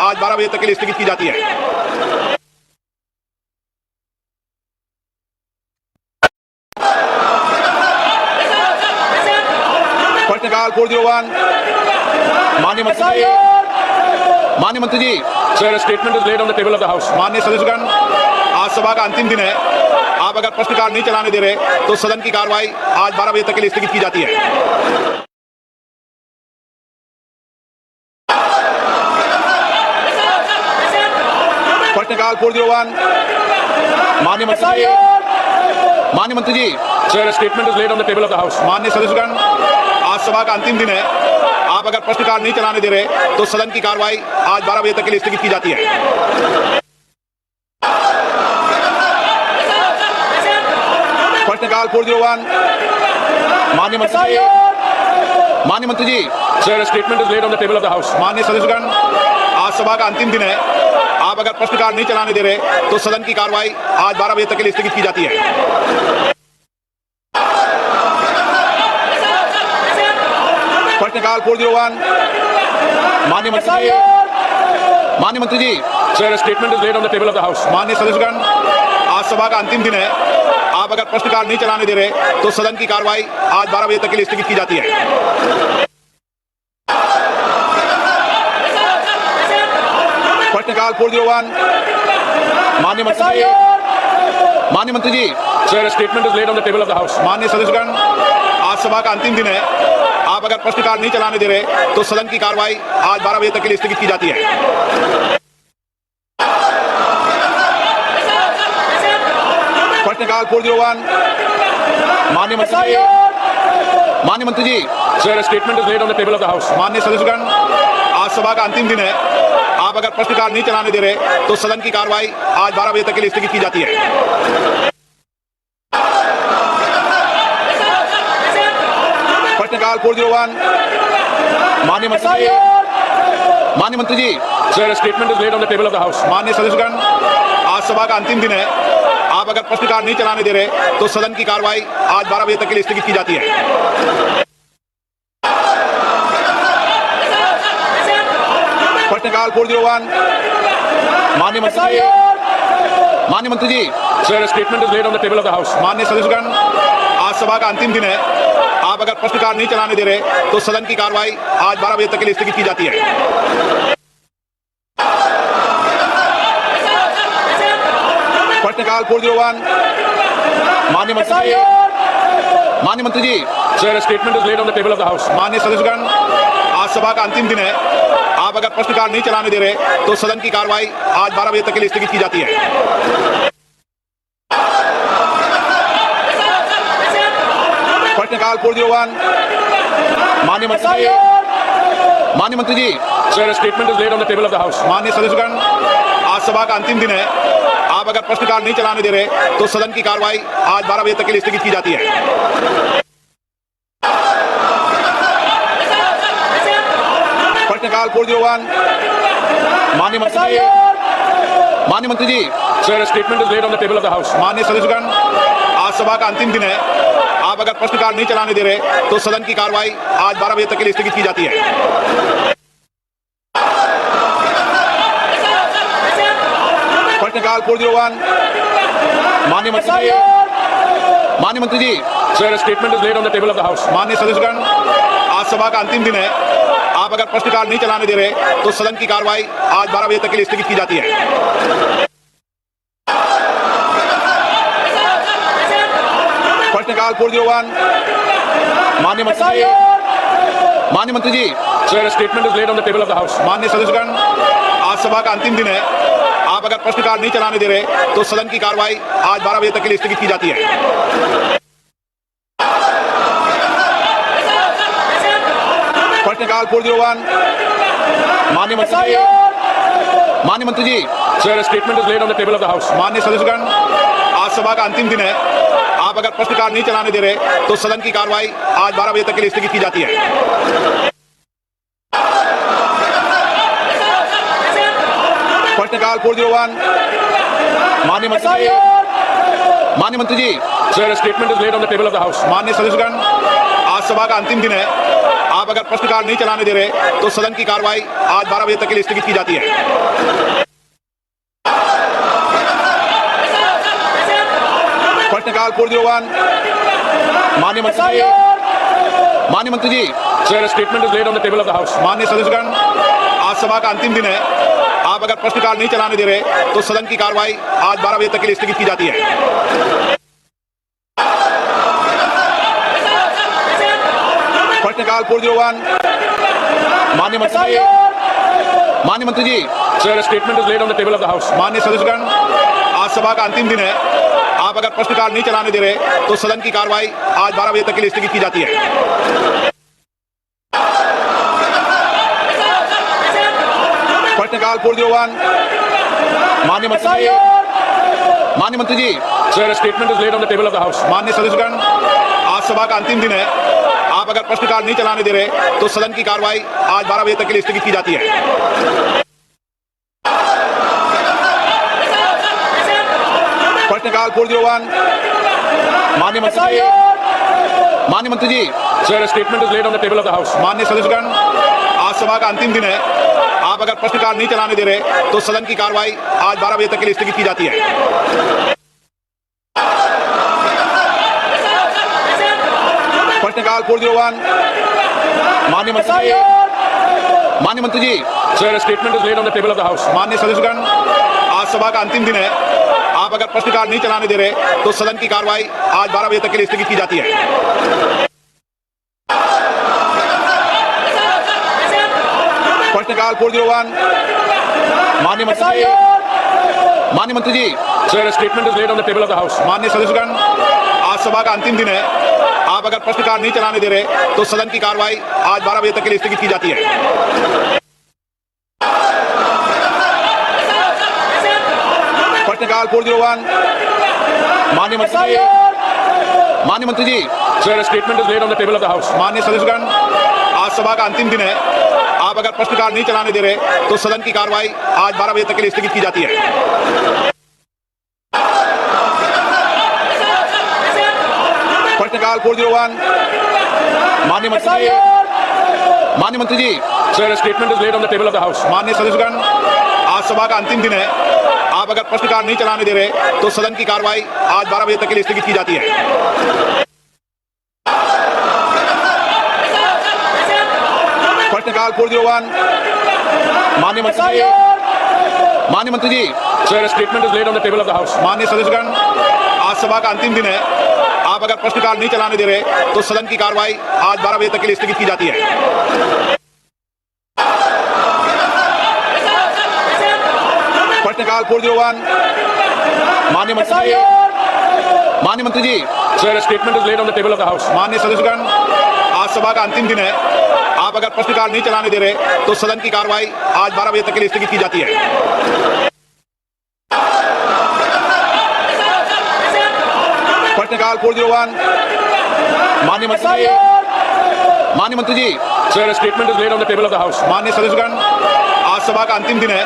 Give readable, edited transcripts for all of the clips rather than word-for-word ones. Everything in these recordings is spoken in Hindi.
आज 12 बजे तक के लिए स्थगित की जाती है। प्रश्नकाल 401 माननीय मंत्री जी Sir, a statement is laid on the table of the House. माननीय सदस्यगण, आज सभा का अंतिम दिन है। आप अगर प्रश्नकाल नहीं चलाने दे रहे तो सदन की कार्रवाई आज 12 बजे तक के लिए स्थगित की जाती है। प्रश्नकाल 401 माननीय मंत्री जी Sir, a statement is laid on the table of the House. माननीय सदस्यगण, आज सभा का अंतिम दिन है। आप अगर प्रश्नकाल नहीं चलाने दे रहे तो सदन की कार्रवाई आज 12 बजे तक के लिए स्थगित की जाती है। प्रश्नकाल 401 माननीय मंत्री जी Sir, a statement is laid on the table of the House. माननीय सदस्यगण, आज सभा का अंतिम दिन है। आप अगर प्रश्नकाल नहीं चलाने दे रहे तो सदन की कार्रवाई आज 12 बजे तक के लिए स्थगित की जाती है। प्रश्नकाल 401 माननीय मंत्री जी Sir, a statement is laid on the table of the House. माननीय सदस्यगण, आज सभा का अंतिम दिन है। आप अगर प्रश्नकाल नहीं चलाने दे रहे तो सदन की कार्रवाई आज 12 बजे तक के लिए स्थगित की जाती है। प्रश्नकाल 401 माननीय मंत्री जी Sir, a statement is laid on the table of the House. माननीय सदस्यगण, आज सभा का अंतिम दिन है। आप अगर प्रश्नकाल नहीं चलाने दे रहे तो सदन की कार्रवाई आज 12 बजे तक के लिए स्थगित की जाती है। प्रश्नकाल 401 माननीय मंत्री जी Sir, a statement is laid on the table of the House. माननीय सदस्यगण, आज सभा का अंतिम दिन है। आप अगर प्रश्नकाल नहीं चलाने दे रहे तो सदन की कार्रवाई आज 12 बजे तक के लिए स्थगित की जाती है। प्रश्नकाल 401 माननीय मंत्री जी Sir, a statement is laid on the table of the House. माननीय सदस्यगण, आज सभा का अंतिम दिन है। आप अगर प्रश्नकाल नहीं चलाने दे रहे तो सदन की कार्रवाई आज 12 बजे तक के लिए स्थगित की जाती है। प्रश्नकाल 401 माननीय मंत्री जी Sir, a statement is laid on the table of the House. माननीय सदस्यगण, आज सभा का अंतिम दिन है। आप अगर प्रश्नकाल नहीं चलाने दे रहे तो सदन की कार्रवाई आज 12 बजे तक के लिए स्थगित की जाती है। प्रश्नकाल 401 माननीय मंत्री जी Sir, a statement is laid on the table of the House. माननीय सदस्यगण, आज सभा का अंतिम दिन है। आप अगर प्रश्नकाल नहीं चलाने दे रहे तो सदन की कार्रवाई आज 12 बजे तक के लिए स्थगित की जाती है। प्रश्नकाल 401 माननीय मंत्री जी Sir, a statement is laid on the table of the House. माननीय सदस्यगण, आज सभा का अंतिम दिन है। आप अगर प्रश्नकाल नहीं चलाने दे रहे तो सदन की कार्रवाई आज 12 बजे तक के लिए स्थगित की जाती है। प्रश्नकाल 401 माननीय मंत्री जी Sir, a statement is laid on the table of the House. माननीय सदस्यगण, आज सभा का अंतिम दिन है। आप अगर प्रश्नकाल नहीं चलाने दे रहे तो सदन की कार्रवाई आज 12 बजे तक के लिए स्थगित की जाती है। प्रश्नकाल 401 माननीय मंत्री जी Sir, a statement is laid on the table of the House. माननीय सदस्यगण, आज सभा का अंतिम दिन है। आप अगर प्रश्नकाल नहीं चलाने दे रहे तो सदन की कार्रवाई आज 12 बजे तक के लिए स्थगित की जाती है। प्रश्नकाल 401 माननीय मंत्री जी Sir, a statement is laid on the table of the House. माननीय सदस्यगण, आज सभा का अंतिम दिन है। आप अगर प्रश्नकाल नहीं चलाने दे रहे तो सदन की कार्रवाई आज 12 बजे तक के लिए स्थगित की जाती है। प्रश्नकाल 401 माननीय मंत्री जी Sir, a statement is laid on the table of the House. माननीय सदस्यगण, आज सभा का अंतिम दिन है। आप अगर प्रश्नकाल नहीं चलाने दे रहे तो सदन की कार्रवाई आज 12 बजे तक के लिए स्थगित की जाती है। प्रश्नकाल 401 माननीय मंत्री जी Sir, a statement is laid on the table of the House. माननीय सदस्यगण, आज सभा का अंतिम दिन है। आप अगर प्रश्नकाल नहीं चलाने दे रहे तो सदन की कार्रवाई आज 12 बजे तक के लिए स्थगित की जाती है। प्रश्नकाल पूर्ववन माननीय मंत्री जी, Sir, a statement is laid on the table of the House. माननीय सदस्यगण, आज सभा का अंतिम दिन है। आप अगर प्रश्नकाल नहीं चलाने दे रहे तो सदन की कार्रवाई आज 12 बजे तक के लिए स्थगित की जाती है। प्रश्नकाल पूर्ववन माननीय मंत्री जी, Sir, a statement is laid on the table of the House. माननीय सदस्यगण, आज सभा का अंतिम दिन है। आप अगर प्रश्नकाल नहीं चलाने दे रहे तो सदन की कार्रवाई आज 12 बजे तक के लिए स्थगित की जाती है। प्रश्नकाल पूर्ववन माननीय मंत्री जी, Sir, a statement is laid on the table of the House. माननीय सदस्यगण, आज सभा का अंतिम दिन है। आप अगर प्रश्नकाल नहीं चलाने दे रहे तो सदन की कार्रवाई आज 12 बजे तक के लिए स्थगित की जाती है। प्रश्नकाल पूर्ववन माननीय मंत्री जी, Sir, a statement is laid on the table of the House. माननीय सदस्यगण, आज सभा का अंतिम दिन है। आप अगर प्रश्नकाल नहीं चलाने दे रहे तो सदन की कार्रवाई आज 12 बजे तक के लिए स्थगित की जाती है। प्रश्नकाल पूर्ववन माननीय मंत्री जी, Sir, a statement is laid on the table of the House. माननीय सदस्यगण, आज सभा का अंतिम दिन है। आप अगर प्रश्नकाल नहीं चलाने दे रहे तो सदन की कार्रवाई आज 12 बजे तक के लिए स्थगित की जाती है। प्रश्नकाल पूर्ववन माननीय मंत्री जी, Sir, a statement is laid on the table of the House. माननीय सदस्यगण, आज सभा का अंतिम दिन है। आप अगर प्रश्नकाल नहीं चलाने दे रहे तो सदन की कार्रवाई आज 12 बजे तक के लिए स्थगित की जाती है। प्रश्नकाल पूर्ववन माननीय मंत्री जी, Sir, a statement is laid on the table of the House. माननीय सदस्यगण, आज सभा का अंतिम दिन है। आप अगर प्रश्नकाल नहीं चलाने दे रहे तो सदन की कार्रवाई आज 12 बजे तक के लिए स्थगित की जाती है। प्रश्नकाल पूर्ववन माननीय मंत्री जी, Sir, a statement is laid on the table of the House. माननीय सदस्यगण, आज सभा का अंतिम दिन है। आप अगर प्रश्नकाल नहीं चलाने दे रहे तो सदन की कार्रवाई आज 12 बजे तक के लिए स्थगित की जाती है। प्रश्नकाल पूर्ववन माननीय मंत्री जी, Sir, a statement is laid on the table of the House. माननीय सदस्यगण, आज सभा का अंतिम दिन है। आप अगर प्रश्नकाल नहीं चलाने दे रहे तो सदन की कार्रवाई आज 12 बजे तक के लिए स्थगित की जाती है। प्रश्नकाल पूर्ववन माननीय मंत्री जी, Sir, a statement is laid on the table of the House. माननीय सदस्यगण, आज सभा का अंतिम दिन है। आप अगर प्रश्नकाल नहीं चलाने दे रहे तो सदन की कार्रवाई आज 12 बजे तक के लिए स्थगित की जाती है। प्रश्नकाल पूर्ववन माननीय मंत्री जी, Sir, a statement is laid on the table of the House. माननीय सदस्यगण, आज सभा का अंतिम दिन है।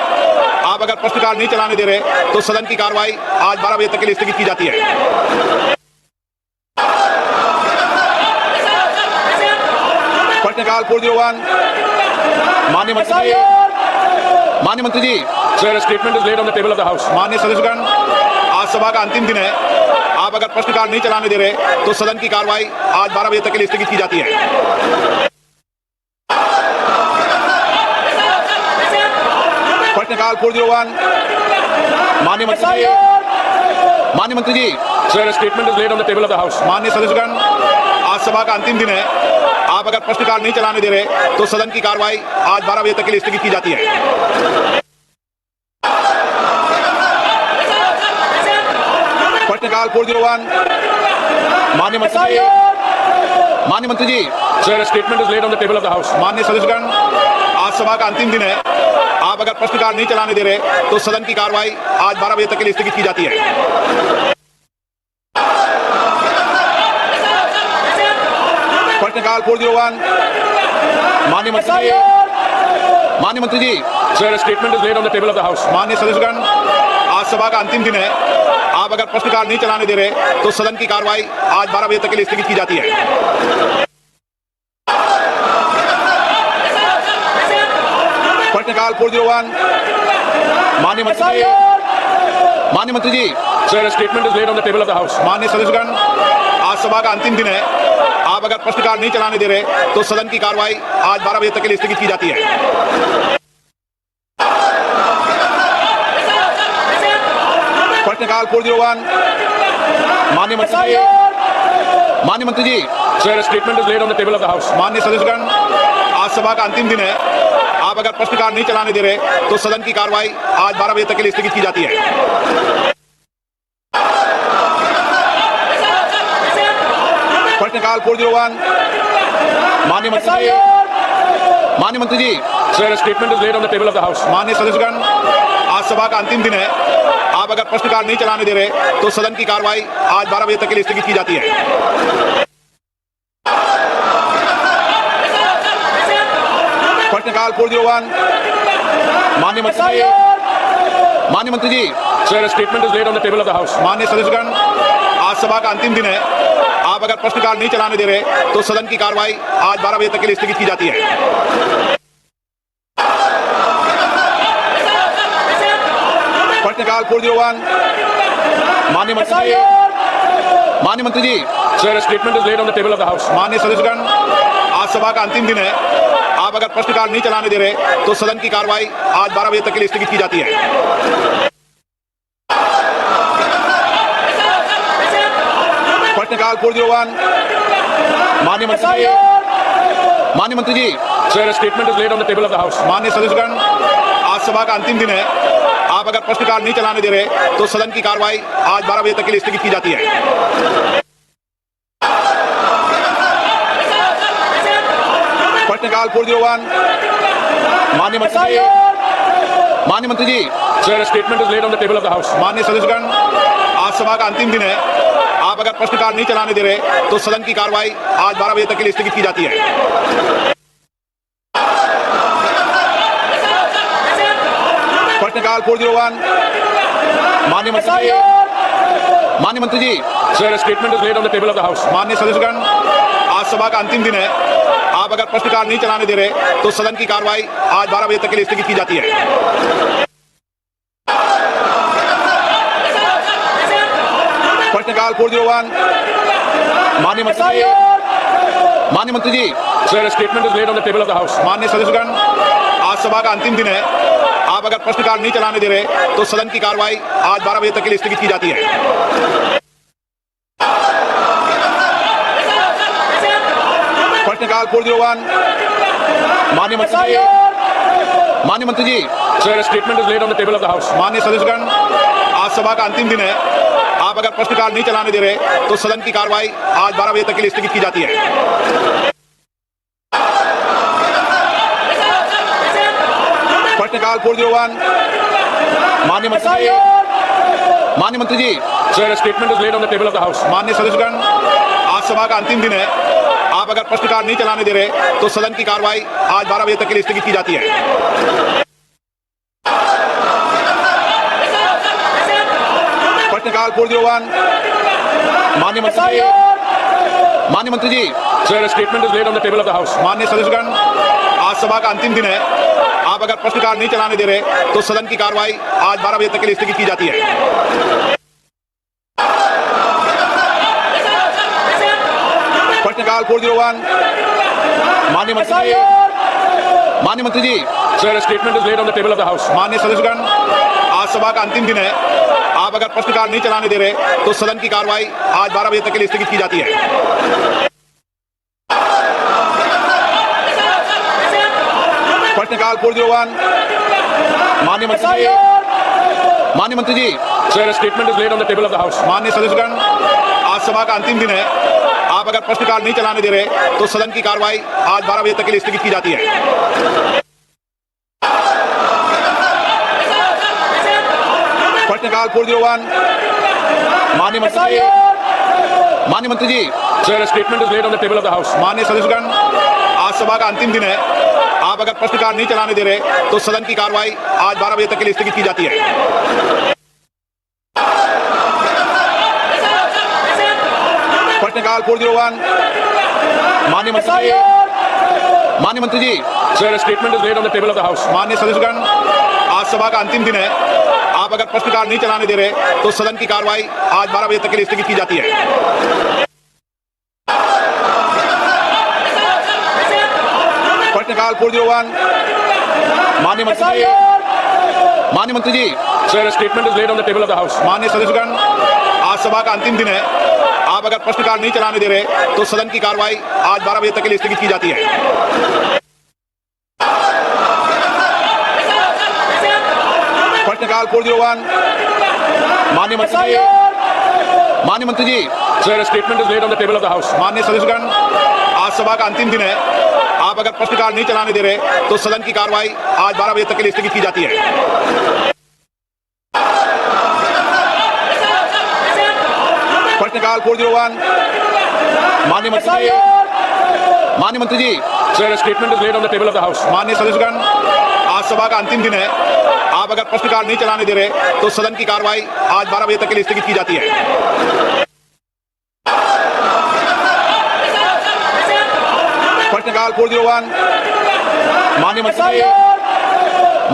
आप अगर प्रश्नकाल नहीं चलाने दे रहे तो सदन की कार्रवाई आज 12 बजे तक के लिए स्थगित की जाती है। प्रश्नकाल पूर्ववन माननीय मंत्री जी, Sir, a statement is laid on the table of the House. माननीय सदस्यगण, आज सभा का अंतिम दिन है। आप अगर प्रश्नकाल नहीं चलाने दे रहे तो सदन की कार्रवाई आज 12 बजे तक के लिए स्थगित की जाती है। प्रश्नकाल पूर्ववन माननीय मंत्री जी, Sir, a statement is laid on the table of the House. माननीय सदस्यगण, आज सभा का अंतिम दिन है। आप अगर प्रश्नकाल नहीं चलाने दे रहे तो सदन की कार्रवाई आज 12 बजे तक के लिए स्थगित की जाती है। प्रश्नकाल पूर्ववन माननीय मंत्री जी, Sir, a statement is laid on the table of the House. माननीय सदस्यगण, आज सभा का अंतिम दिन है। आप अगर प्रश्नकाल नहीं चलाने दे रहे तो सदन की कार्रवाई आज 12 बजे तक के लिए स्थगित की जाती है। प्रश्नकाल पूर्ववन माननीय मंत्री जी, Sir, a statement is laid on the table of the House. माननीय सदस्यगण, आज सभा का अंतिम दिन है। आप अगर प्रश्नकाल नहीं चलाने दे रहे तो सदन की कार्रवाई आज 12 बजे तक के लिए स्थगित की जाती है। प्रश्नकाल 401 माननीय मंत्री जी Sir, a statement is laid on the table of the House. माननीय सदस्यगण, आज सभा का अंतिम दिन है। आप अगर प्रश्नकाल नहीं चलाने दे रहे तो सदन की कार्रवाई आज 12 बजे तक के लिए स्थगित की जाती है। प्रश्नकाल 401 माननीय मंत्री जी Sir, a statement is laid on the table of the House. माननीय सदस्यगण, आज सभा का अंतिम दिन है। आप अगर प्रश्नकाल नहीं चलाने दे रहे तो सदन की कार्रवाई आज 12 बजे तक के लिए स्थगित की जाती है। प्रश्नकाल 401 माननीय मंत्री जी Sir, a statement is laid on the table of the House. माननीय सदस्यगण, आज सभा का अंतिम दिन है। आप अगर प्रश्नकाल नहीं चलाने दे रहे तो सदन की कार्रवाई आज 12 बजे तक के लिए स्थगित की जाती है। प्रश्नकाल 401 माननीय मंत्री जी Sir, a statement is laid on the table of the House. माननीय सदस्यगण, आज सभा का अंतिम दिन है। आप अगर प्रश्नकाल नहीं चलाने दे रहे तो सदन की कार्रवाई आज 12 बजे तक के लिए स्थगित की जाती है। प्रश्नकाल 401 माननीय मंत्री जी Sir, a statement is laid on the table of the House. माननीय सदस्यगण, आज सभा का अंतिम दिन है। आप अगर प्रश्नकाल नहीं चलाने दे रहे तो सदन की कार्रवाई आज 12 बजे तक के लिए स्थगित की जाती है। प्रश्नकाल 401 माननीय मंत्री जी Sir, a statement is laid on the table of the House. माननीय सदस्यगण, आज सभा का अंतिम दिन है। आप अगर प्रश्नकाल नहीं चलाने दे रहे तो सदन की कार्रवाई आज 12 बजे तक के लिए स्थगित की जाती है। प्रश्नकाल 401 माननीय मंत्री जी Sir, a statement is laid on the table of the House. माननीय सदस्यगण, आज सभा का अंतिम दिन है। आप अगर प्रश्नकाल नहीं चलाने दे रहे तो सदन की कार्रवाई आज 12 बजे तक के लिए स्थगित की जाती है। प्रश्नकाल 401 माननीय मंत्री जी Sir, a statement is laid on the table of the House. माननीय सदस्यगण, आज सभा का अंतिम दिन है। आप अगर प्रश्नकाल नहीं चलाने दे रहे तो सदन की कार्रवाई आज 12 बजे तक के लिए स्थगित की जाती है। प्रश्नकाल 401 माननीय मंत्री जी Sir, a statement is laid on the table of the House. माननीय सदस्यगण, आज सभा का अंतिम दिन है। आप अगर प्रश्नकाल नहीं चलाने दे रहे तो सदन की कार्रवाई आज 12 बजे तक के लिए स्थगित की जाती है। प्रश्नकाल 401 माननीय मंत्री जी Sir, a statement is laid on the table of the House. माननीय सदस्यगण, आज सभा का अंतिम दिन है। आप अगर प्रश्नकाल नहीं चलाने दे रहे तो सदन की कार्रवाई आज 12 बजे तक के लिए स्थगित की जाती है। प्रश्नकाल 401 माननीय मंत्री जी Sir, a statement is laid on the table of the House. माननीय सदस्यगण, आज सभा का अंतिम दिन है। आप अगर प्रश्नकाल नहीं चलाने दे रहे तो सदन की कार्रवाई आज 12 बजे तक के लिए स्थगित की जाती है। प्रश्नकाल 401 माननीय मंत्री जी Sir, a statement is laid on the table of the House. माननीय सदस्यगण, आज सभा का अंतिम दिन है। आप अगर प्रश्नकाल नहीं चलाने दे रहे तो सदन की कार्रवाई आज 12 बजे तक के लिए स्थगित की जाती है। प्रश्नकाल 401 माननीय मंत्री जी Sir, a statement is laid on the table of the House. माननीय सदस्यगण, आज सभा का अंतिम दिन है। आप अगर प्रश्नकाल नहीं चलाने दे रहे तो सदन की कार्रवाई आज 12 बजे तक के लिए स्थगित की जाती है। प्रश्नकाल 401 माननीय मंत्री जी Sir, a statement is laid on the table of the House. माननीय सदस्यगण, आज सभा का अंतिम दिन है। आप अगर प्रश्नकाल नहीं चलाने दे रहे तो सदन की कार्रवाई आज 12 बजे तक के लिए स्थगित की जाती है। प्रश्नकाल 401 माननीय मंत्री जी Sir, a statement is laid on the table of the House. माननीय सदस्यगण, आज सभा का अंतिम दिन है। आप अगर प्रश्नकाल नहीं चलाने दे रहे तो सदन की कार्रवाई आज 12 बजे तक के लिए स्थगित की जाती है। प्रश्नकाल 401 माननीय माननीय मंत्री जी, Sir, a statement is laid on the table of the House. माननीय सदस्यगण, आज सभा का अंतिम दिन है। आप अगर प्रश्नकाल नहीं चलाने दे रहे तो सदन की कार्रवाई आज 12 बजे तक के लिए स्थगित की जाती है। प्रश्नकाल पूर्वजोवान माननीय मंत्री जी, माननीय मंत्री जी, Sir, a statement is laid on the table of the House. माननीय सदस्यगण, आज सभा का अंतिम दिन है। आप अगर प्रश्नकाल नहीं चलाने दे रहे तो सदन की कार्रवाई आज 12 बजे तक के लिए स्थगित की जाती है। प्रश्नकाल पूर्वजोवान माननीय मंत्री जी, माननीय मंत्री जी, Sir, a statement is laid on the table of the House. माननीय सदस्यगण, आज सभा का अंतिम दिन है। आप अगर प्रश्नकाल नहीं चलाने दे रहे तो सदन की कार्रवाई आज 12 बजे तक के लिए स्थगित की जाती है। प्रश्नकाल पूर्वजोवान माननीय मंत्री जी, माननीय मंत्री जी, Sir, a statement is laid on the table of the House. माननीय सदस्यगण, आज सभा का अंतिम दिन है। आप अगर प्रश्नकाल नहीं चलाने दे रहे तो सदन की कार्रवाई आज 12 बजे तक के लिए स्थगित की जाती है। प्रश्नकाल पूर्वजोवान माननीय मंत्री जी,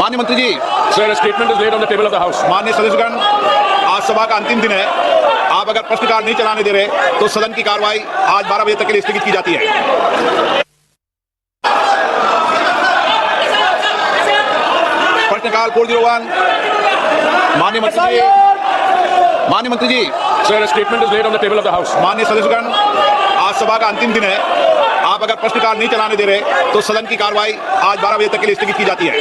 माननीय मंत्री जी, Sir, a statement is laid on the table of the House. माननीय सदस्यगण, आज सभा का अंतिम दिन है। आप अगर प्रश्नकाल नहीं चलाने दे रहे तो सदन की कार्रवाई आज 12 बजे तक के लिए स्थगित की जाती है। प्रश्नकाल पूर्वजोवान माननीय मंत्री जी, माननीय मंत्री जी, Sir, a statement is laid on the table of the House. माननीय सदस्यगण, आज सभा का अंतिम दिन है। आप अगर प्रश्नकाल नहीं चलाने दे रहे तो सदन की कार्रवाई आज 12 बजे तक के लिए स्थगित की जाती है।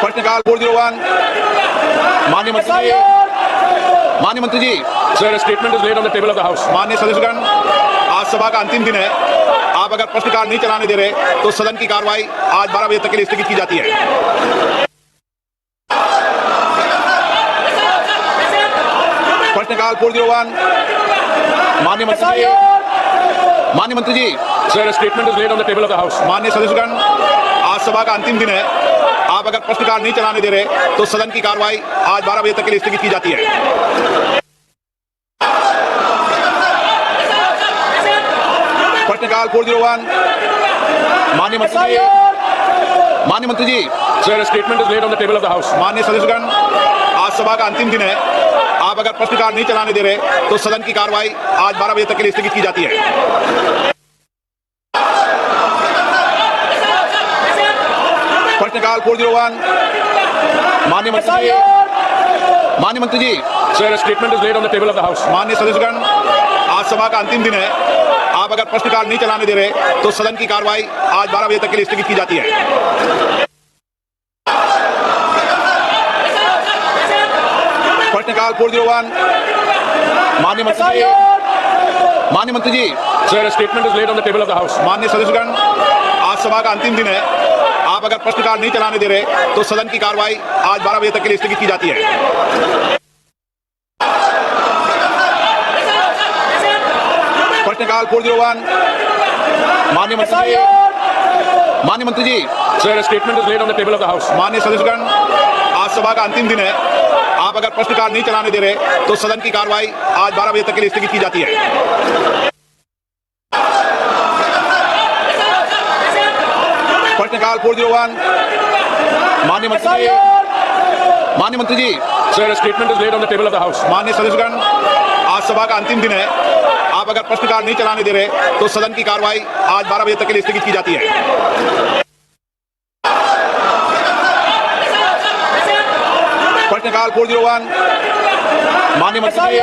प्रश्नकाल पूर्वजोवान माननीय मंत्री जी, माननीय मंत्री जी, Sir, a statement is laid on the table of the House. माननीय सदस्यगण, आज सभा का अंतिम दिन है। आप अगर प्रश्नकाल नहीं चलाने दे रहे तो सदन की कार्रवाई आज 12 बजे तक के लिए स्थगित की जाती है। प्रश्नकाल पूर्वजोवान माननीय मंत्री जी, माननीय मंत्री जी, Sir, a statement is laid on the table of the House. माननीय सदस्यगण, आज सभा का अंतिम दिन है। आप अगर प्रश्नकाल नहीं चलाने दे रहे तो सदन की कार्रवाई आज 12 बजे तक के लिए स्थगित की जाती है। प्रश्नकाल पूर्वजोवान माननीय मंत्री जी, माननीय मंत्री जी, Sir, a statement is laid on the table of the House. माननीय सदस्यगण, आज सभा का अंतिम दिन है। आप अगर प्रश्नकाल नहीं चलाने दे रहे तो सदन की कार्रवाई आज 12 बजे तक के लिए स्थगित की जाती है। प्रश्नकाल पूर्वजोवान माननीय मंत्री जी, माननीय मंत्री जी, Sir, a statement is laid on the table of the House. माननीय सदस्यगण, आज सभा का अंतिम दिन है। आप अगर प्रश्नकाल नहीं चलाने दे रहे तो सदन की कार्रवाई आज 12 बजे तक के लिए स्थगित की जाती है। प्रश्नकाल पूर्वजोवान माननीय मंत्री जी, माननीय मंत्री जी, Sir, a statement is laid on the table of the House. माननीय सदस्यगण, आज सभा का अंतिम दिन है। आप अगर प्रश्नकाल नहीं चलाने दे रहे तो सदन की कार्रवाई आज 12 बजे तक के लिए स्थगित की जाती है। प्रश्नकाल पूर्वजोवान माननीय मंत्री जी, माननीय मंत्री जी, Sir, a statement is laid on the table of the House. माननीय सदस्यगण, आज सभा का अंतिम दिन है। आप अगर प्रश्नकाल नहीं चलाने दे रहे तो सदन की कार्रवाई आज 12 बजे तक के लिए स्थगित की जाती है। प्रश्नकाल पूर्वजोवान माननीय मंत्री जी, माननीय मंत्री जी, Sir, a statement is laid on the table of the House. माननीय सदस्यगण, आज सभा का अंतिम दिन है। आप अगर प्रश्नकाल नहीं चलाने दे रहे तो सदन की कार्रवाई आज 12 बजे तक के लिए स्थगित की जाती है। प्रश्नकाल पूर्वजोवान माननीय मंत्री जी,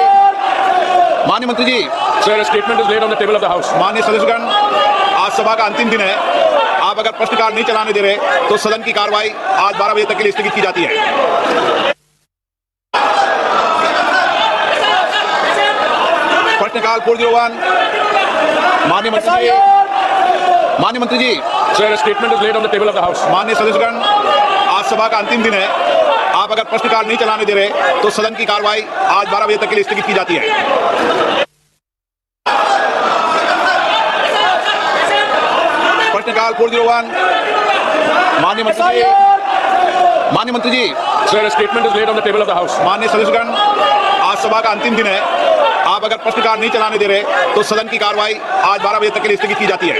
माननीय मंत्री जी, Sir, a statement is laid on the table of the House. माननीय सदस्यगण, आज सभा का अंतिम दिन है। आप अगर प्रश्नकाल नहीं चलाने दे रहे तो सदन की कार्रवाई आज 12 बजे तक के लिए स्थगित की जाती है। प्रश्नकाल पूर्वजोवान माननीय मंत्री जी, माननीय मंत्री जी, Sir, a statement is laid on the table of the House. माननीय सदस्यगण, आज सभा का अंतिम दिन है। आप अगर प्रश्नकाल नहीं चलाने दे रहे तो सदन की कार्रवाई आज 12 बजे तक के लिए स्थगित की जाती है। प्रश्नकाल पूर्वजोवान माननीय मंत्री जी, माननीय मंत्री जी, Sir, a statement is laid on the table of the House. माननीय सदस्यगण, आज सभा का अंतिम दिन है। आप अगर प्रश्नकाल नहीं चलाने दे रहे तो सदन की कार्रवाई आज 12 बजे तक के लिए स्थगित की जाती है।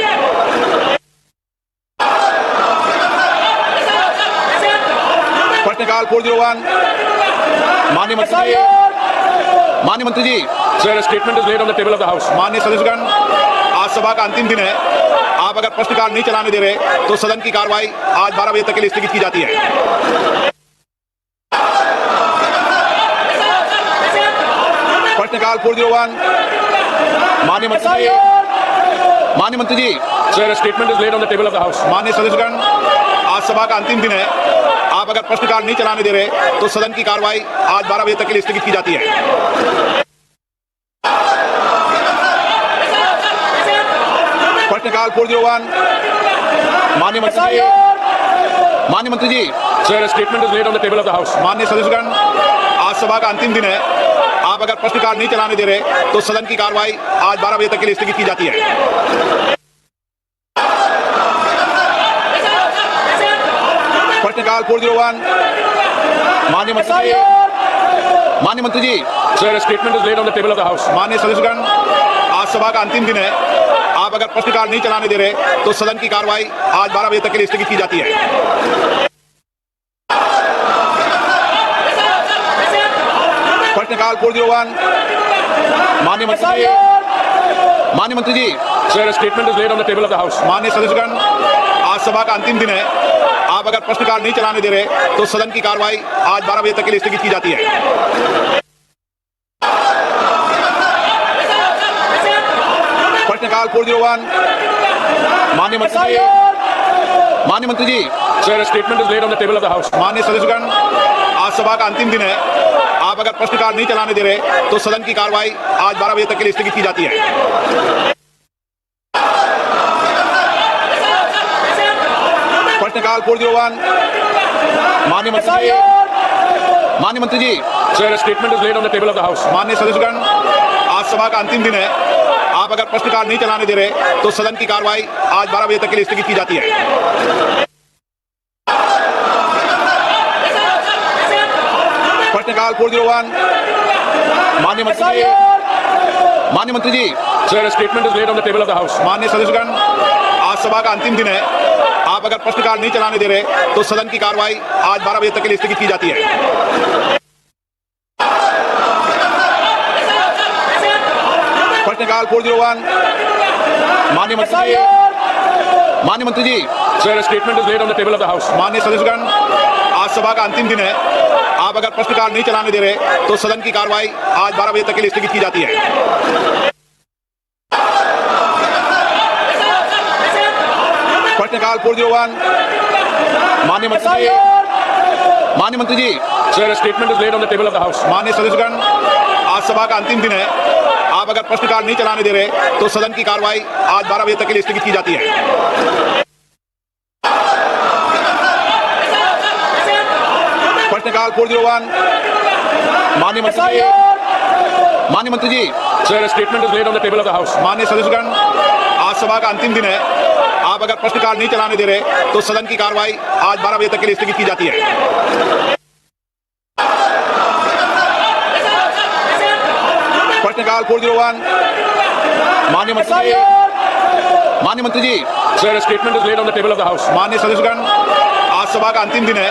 प्रश्नकाल 401 माननीय मंत्री जी। Sir, a statement is laid on the table of the House. माननीय सदस्यगण, आज सभा का अंतिम दिन है। आप अगर प्रश्नकाल नहीं चलाने दे रहे तो सदन की कार्रवाई आज 12 बजे तक के लिए स्थगित की जाती है। प्रश्नकाल 401 माननीय मंत्री जी। Sir, a statement is laid on the table of the House. माननीय सदस्यगण, आज सभा का अंतिम दिन है। आप अगर प्रश्नकाल नहीं चलाने दे रहे तो सदन की कार्रवाई आज 12 बजे तक के लिए स्थगित की जाती है। प्रश्नकाल 401 माननीय मंत्री जी। Sir, a statement is laid on the table of the House. माननीय सदस्यगण, आज सभा का अंतिम दिन है। आप अगर प्रश्नकाल नहीं चलाने दे रहे तो सदन की कार्रवाई आज 12 बजे तक के लिए स्थगित की जाती है। प्रश्नकाल 401 माननीय मंत्री जी। Sir, a statement is laid on the table of the House. माननीय सदस्यगण, आज सभा का अंतिम दिन है। आप अगर प्रश्नकाल नहीं चलाने दे रहे तो सदन की कार्रवाई आज 12 बजे तक के लिए स्थगित की जाती है। प्रश्नकाल 401 माननीय मंत्री जी। Sir, a statement is laid on the table of the House. माननीय सदस्यगण, आज सभा का अंतिम दिन है। आप अगर प्रश्नकाल नहीं चलाने दे रहे तो सदन की कार्रवाई आज 12 बजे तक के लिए स्थगित की जाती है। प्रश्नकाल 401 माननीय मंत्री जी। Sir, a statement is laid on the table of the House. माननीय सदस्यगण, आज सभा का अंतिम दिन है। आप अगर प्रश्नकाल नहीं चलाने दे रहे तो सदन की कार्रवाई आज 12 बजे तक के लिए स्थगित की जाती है। प्रश्नकाल 401 माननीय मंत्री जी। Sir, a statement is laid on the table of the House. माननीय सदस्यगण, आज सभा का अंतिम दिन है। आप अगर प्रश्नकाल नहीं चलाने दे रहे तो सदन की कार्रवाई आज 12 बजे तक के लिए स्थगित की जाती है। प्रश्नकाल 401 माननीय मंत्री जी। Sir, a statement is laid on the table of the House. माननीय सदस्यगण, आज सभा का अंतिम दिन है। आप अगर प्रश्नकाल नहीं चलाने दे रहे तो सदन की कार्रवाई आज 12 बजे तक के लिए स्थगित की जाती है। प्रश्नकाल 401 माननीय मंत्री जी। Sir, a statement is laid on the table of the House. माननीय सदस्यगण, आज सभा का अंतिम दिन है। आप अगर प्रश्नकाल नहीं चलाने दे रहे तो सदन की कार्रवाई आज 12 बजे तक के लिए स्थगित की जाती है। प्रश्नकाल 401 माननीय मंत्री जी। Sir, a statement is laid on the table of the House. माननीय सदस्यगण, आज सभा का अंतिम दिन है। आप अगर प्रश्नकाल नहीं चलाने दे रहे तो सदन की कार्रवाई आज 12 बजे तक के लिए स्थगित की जाती है। प्रश्नकाल 401 माननीय मंत्री जी। Sir, a statement is laid on the table of the House. माननीय सदस्यगण, आज सभा का अंतिम दिन है। आप अगर प्रश्नकाल नहीं चलाने दे रहे तो सदन की कार्रवाई आज 12 बजे तक के लिए स्थगित की जाती है। प्रश्नकाल 401 माननीय मंत्री जी। Sir, a statement is laid on the table of the House. माननीय सदस्यगण, आज सभा का अंतिम दिन है।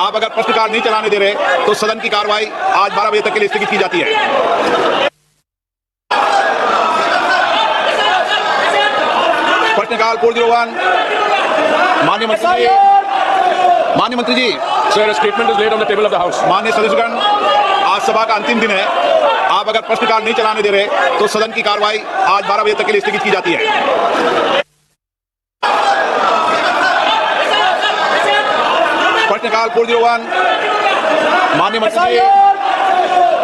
आप अगर प्रश्नकाल नहीं चलाने दे रहे तो सदन की कार्रवाई आज 12 बजे तक के लिए स्थगित की जाती है। प्रश्नकाल 401 माननीय मंत्री जी। Sir, a statement is laid on the table of the House. माननीय सदस्यगण, आज सभा का अंतिम दिन है। आप अगर प्रश्नकाल नहीं चलाने दे रहे तो सदन की कार्रवाई आज 12 बजे तक के लिए स्थगित की जाती है। प्रश्नकाल 401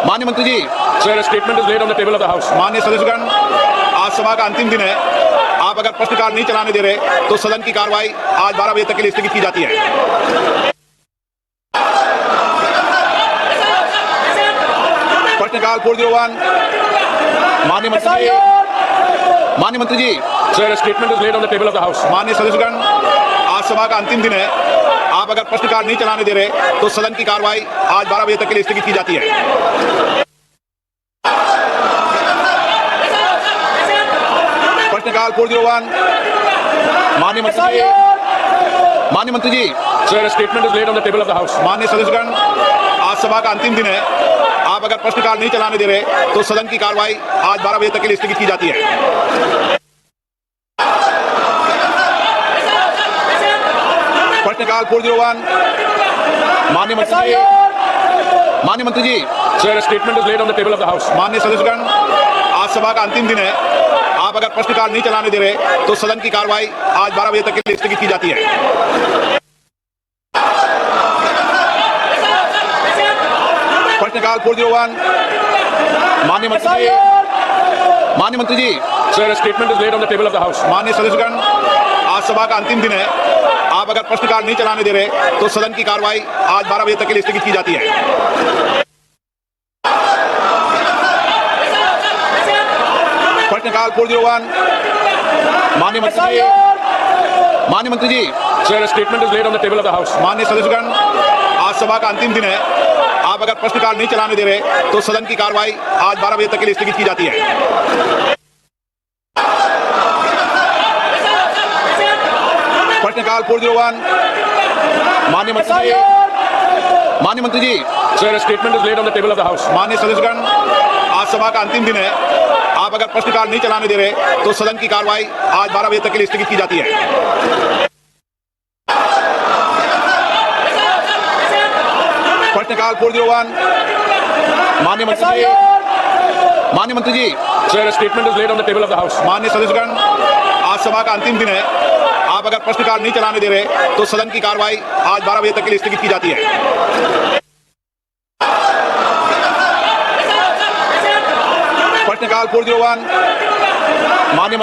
माननीय मंत्री जी। Sir, a statement is laid on the table of the House. माननीय सदस्यगण, आज सभा का अंतिम दिन है। आप अगर प्रश्नकाल नहीं चलाने दे रहे तो सदन की कार्रवाई आज 12 बजे तक के लिए स्थगित की जाती है। प्रश्नकाल 401 माननीय मंत्री जी। Sir, a statement is laid on the table of the House. माननीय सदस्यगण, आज सभा का अंतिम दिन है। आप अगर प्रश्नकाल नहीं चलाने दे रहे तो सदन की कार्रवाई आज 12 बजे तक के लिए स्थगित की जाती है। प्रश्नकाल 401 माननीय मंत्री जी Sir, a statement is laid on the table of the House. माननीय सदस्यगण, आज सभा का अंतिम दिन है। आप अगर प्रश्नकाल नहीं चलाने दे रहे तो सदन की कार्रवाई आज 12 बजे तक के लिए स्थगित की जाती है। प्रश्नकाल 401 माननीय मंत्री जी Sir, a statement is laid on the table of the House. माननीय सदस्यगण, आज सभा का अंतिम दिन है। आप अगर प्रश्नकाल नहीं चलाने दे रहे तो सदन की कार्रवाई आज 12 बजे तक के लिए स्थगित की जाती है। प्रश्नकाल 401 माननीय मंत्री जी Sir, a statement is laid on the table of the House. माननीय सदस्यगण, आज सभा का अंतिम दिन है। आप अगर प्रश्नकाल नहीं चलाने दे रहे तो सदन की कार्रवाई आज 12 बजे तक के लिए स्थगित की जाती है। प्रश्नकाल 401 माननीय मंत्री जी Sir, a statement is laid on the table of the House. माननीय सदस्यगण, आज सभा का अंतिम दिन है। आप अगर प्रश्नकाल नहीं चलाने दे रहे तो सदन की कार्रवाई आज 12 बजे तक के लिए स्थगित की जाती है। प्रश्नकाल 401 माननीय मंत्री जी Sir, a statement is laid on the table of the House. माननीय सदस्यगण, आज सभा का अंतिम दिन है। आप अगर प्रश्नकाल नहीं चलाने दे रहे तो सदन की कार्रवाई आज 12 बजे तक के लिए स्थगित की जाती है। प्रश्नकाल 401 माननीय मंत्री जी Sir, a statement is laid on the table of the House. माननीय सदस्यगण, आज सभा का अंतिम दिन है। आप अगर प्रश्नकाल नहीं चलाने दे रहे तो सदन की कार्रवाई आज 12 बजे तक के लिए स्थगित की जाती है। प्रश्नकाल 401 माननीय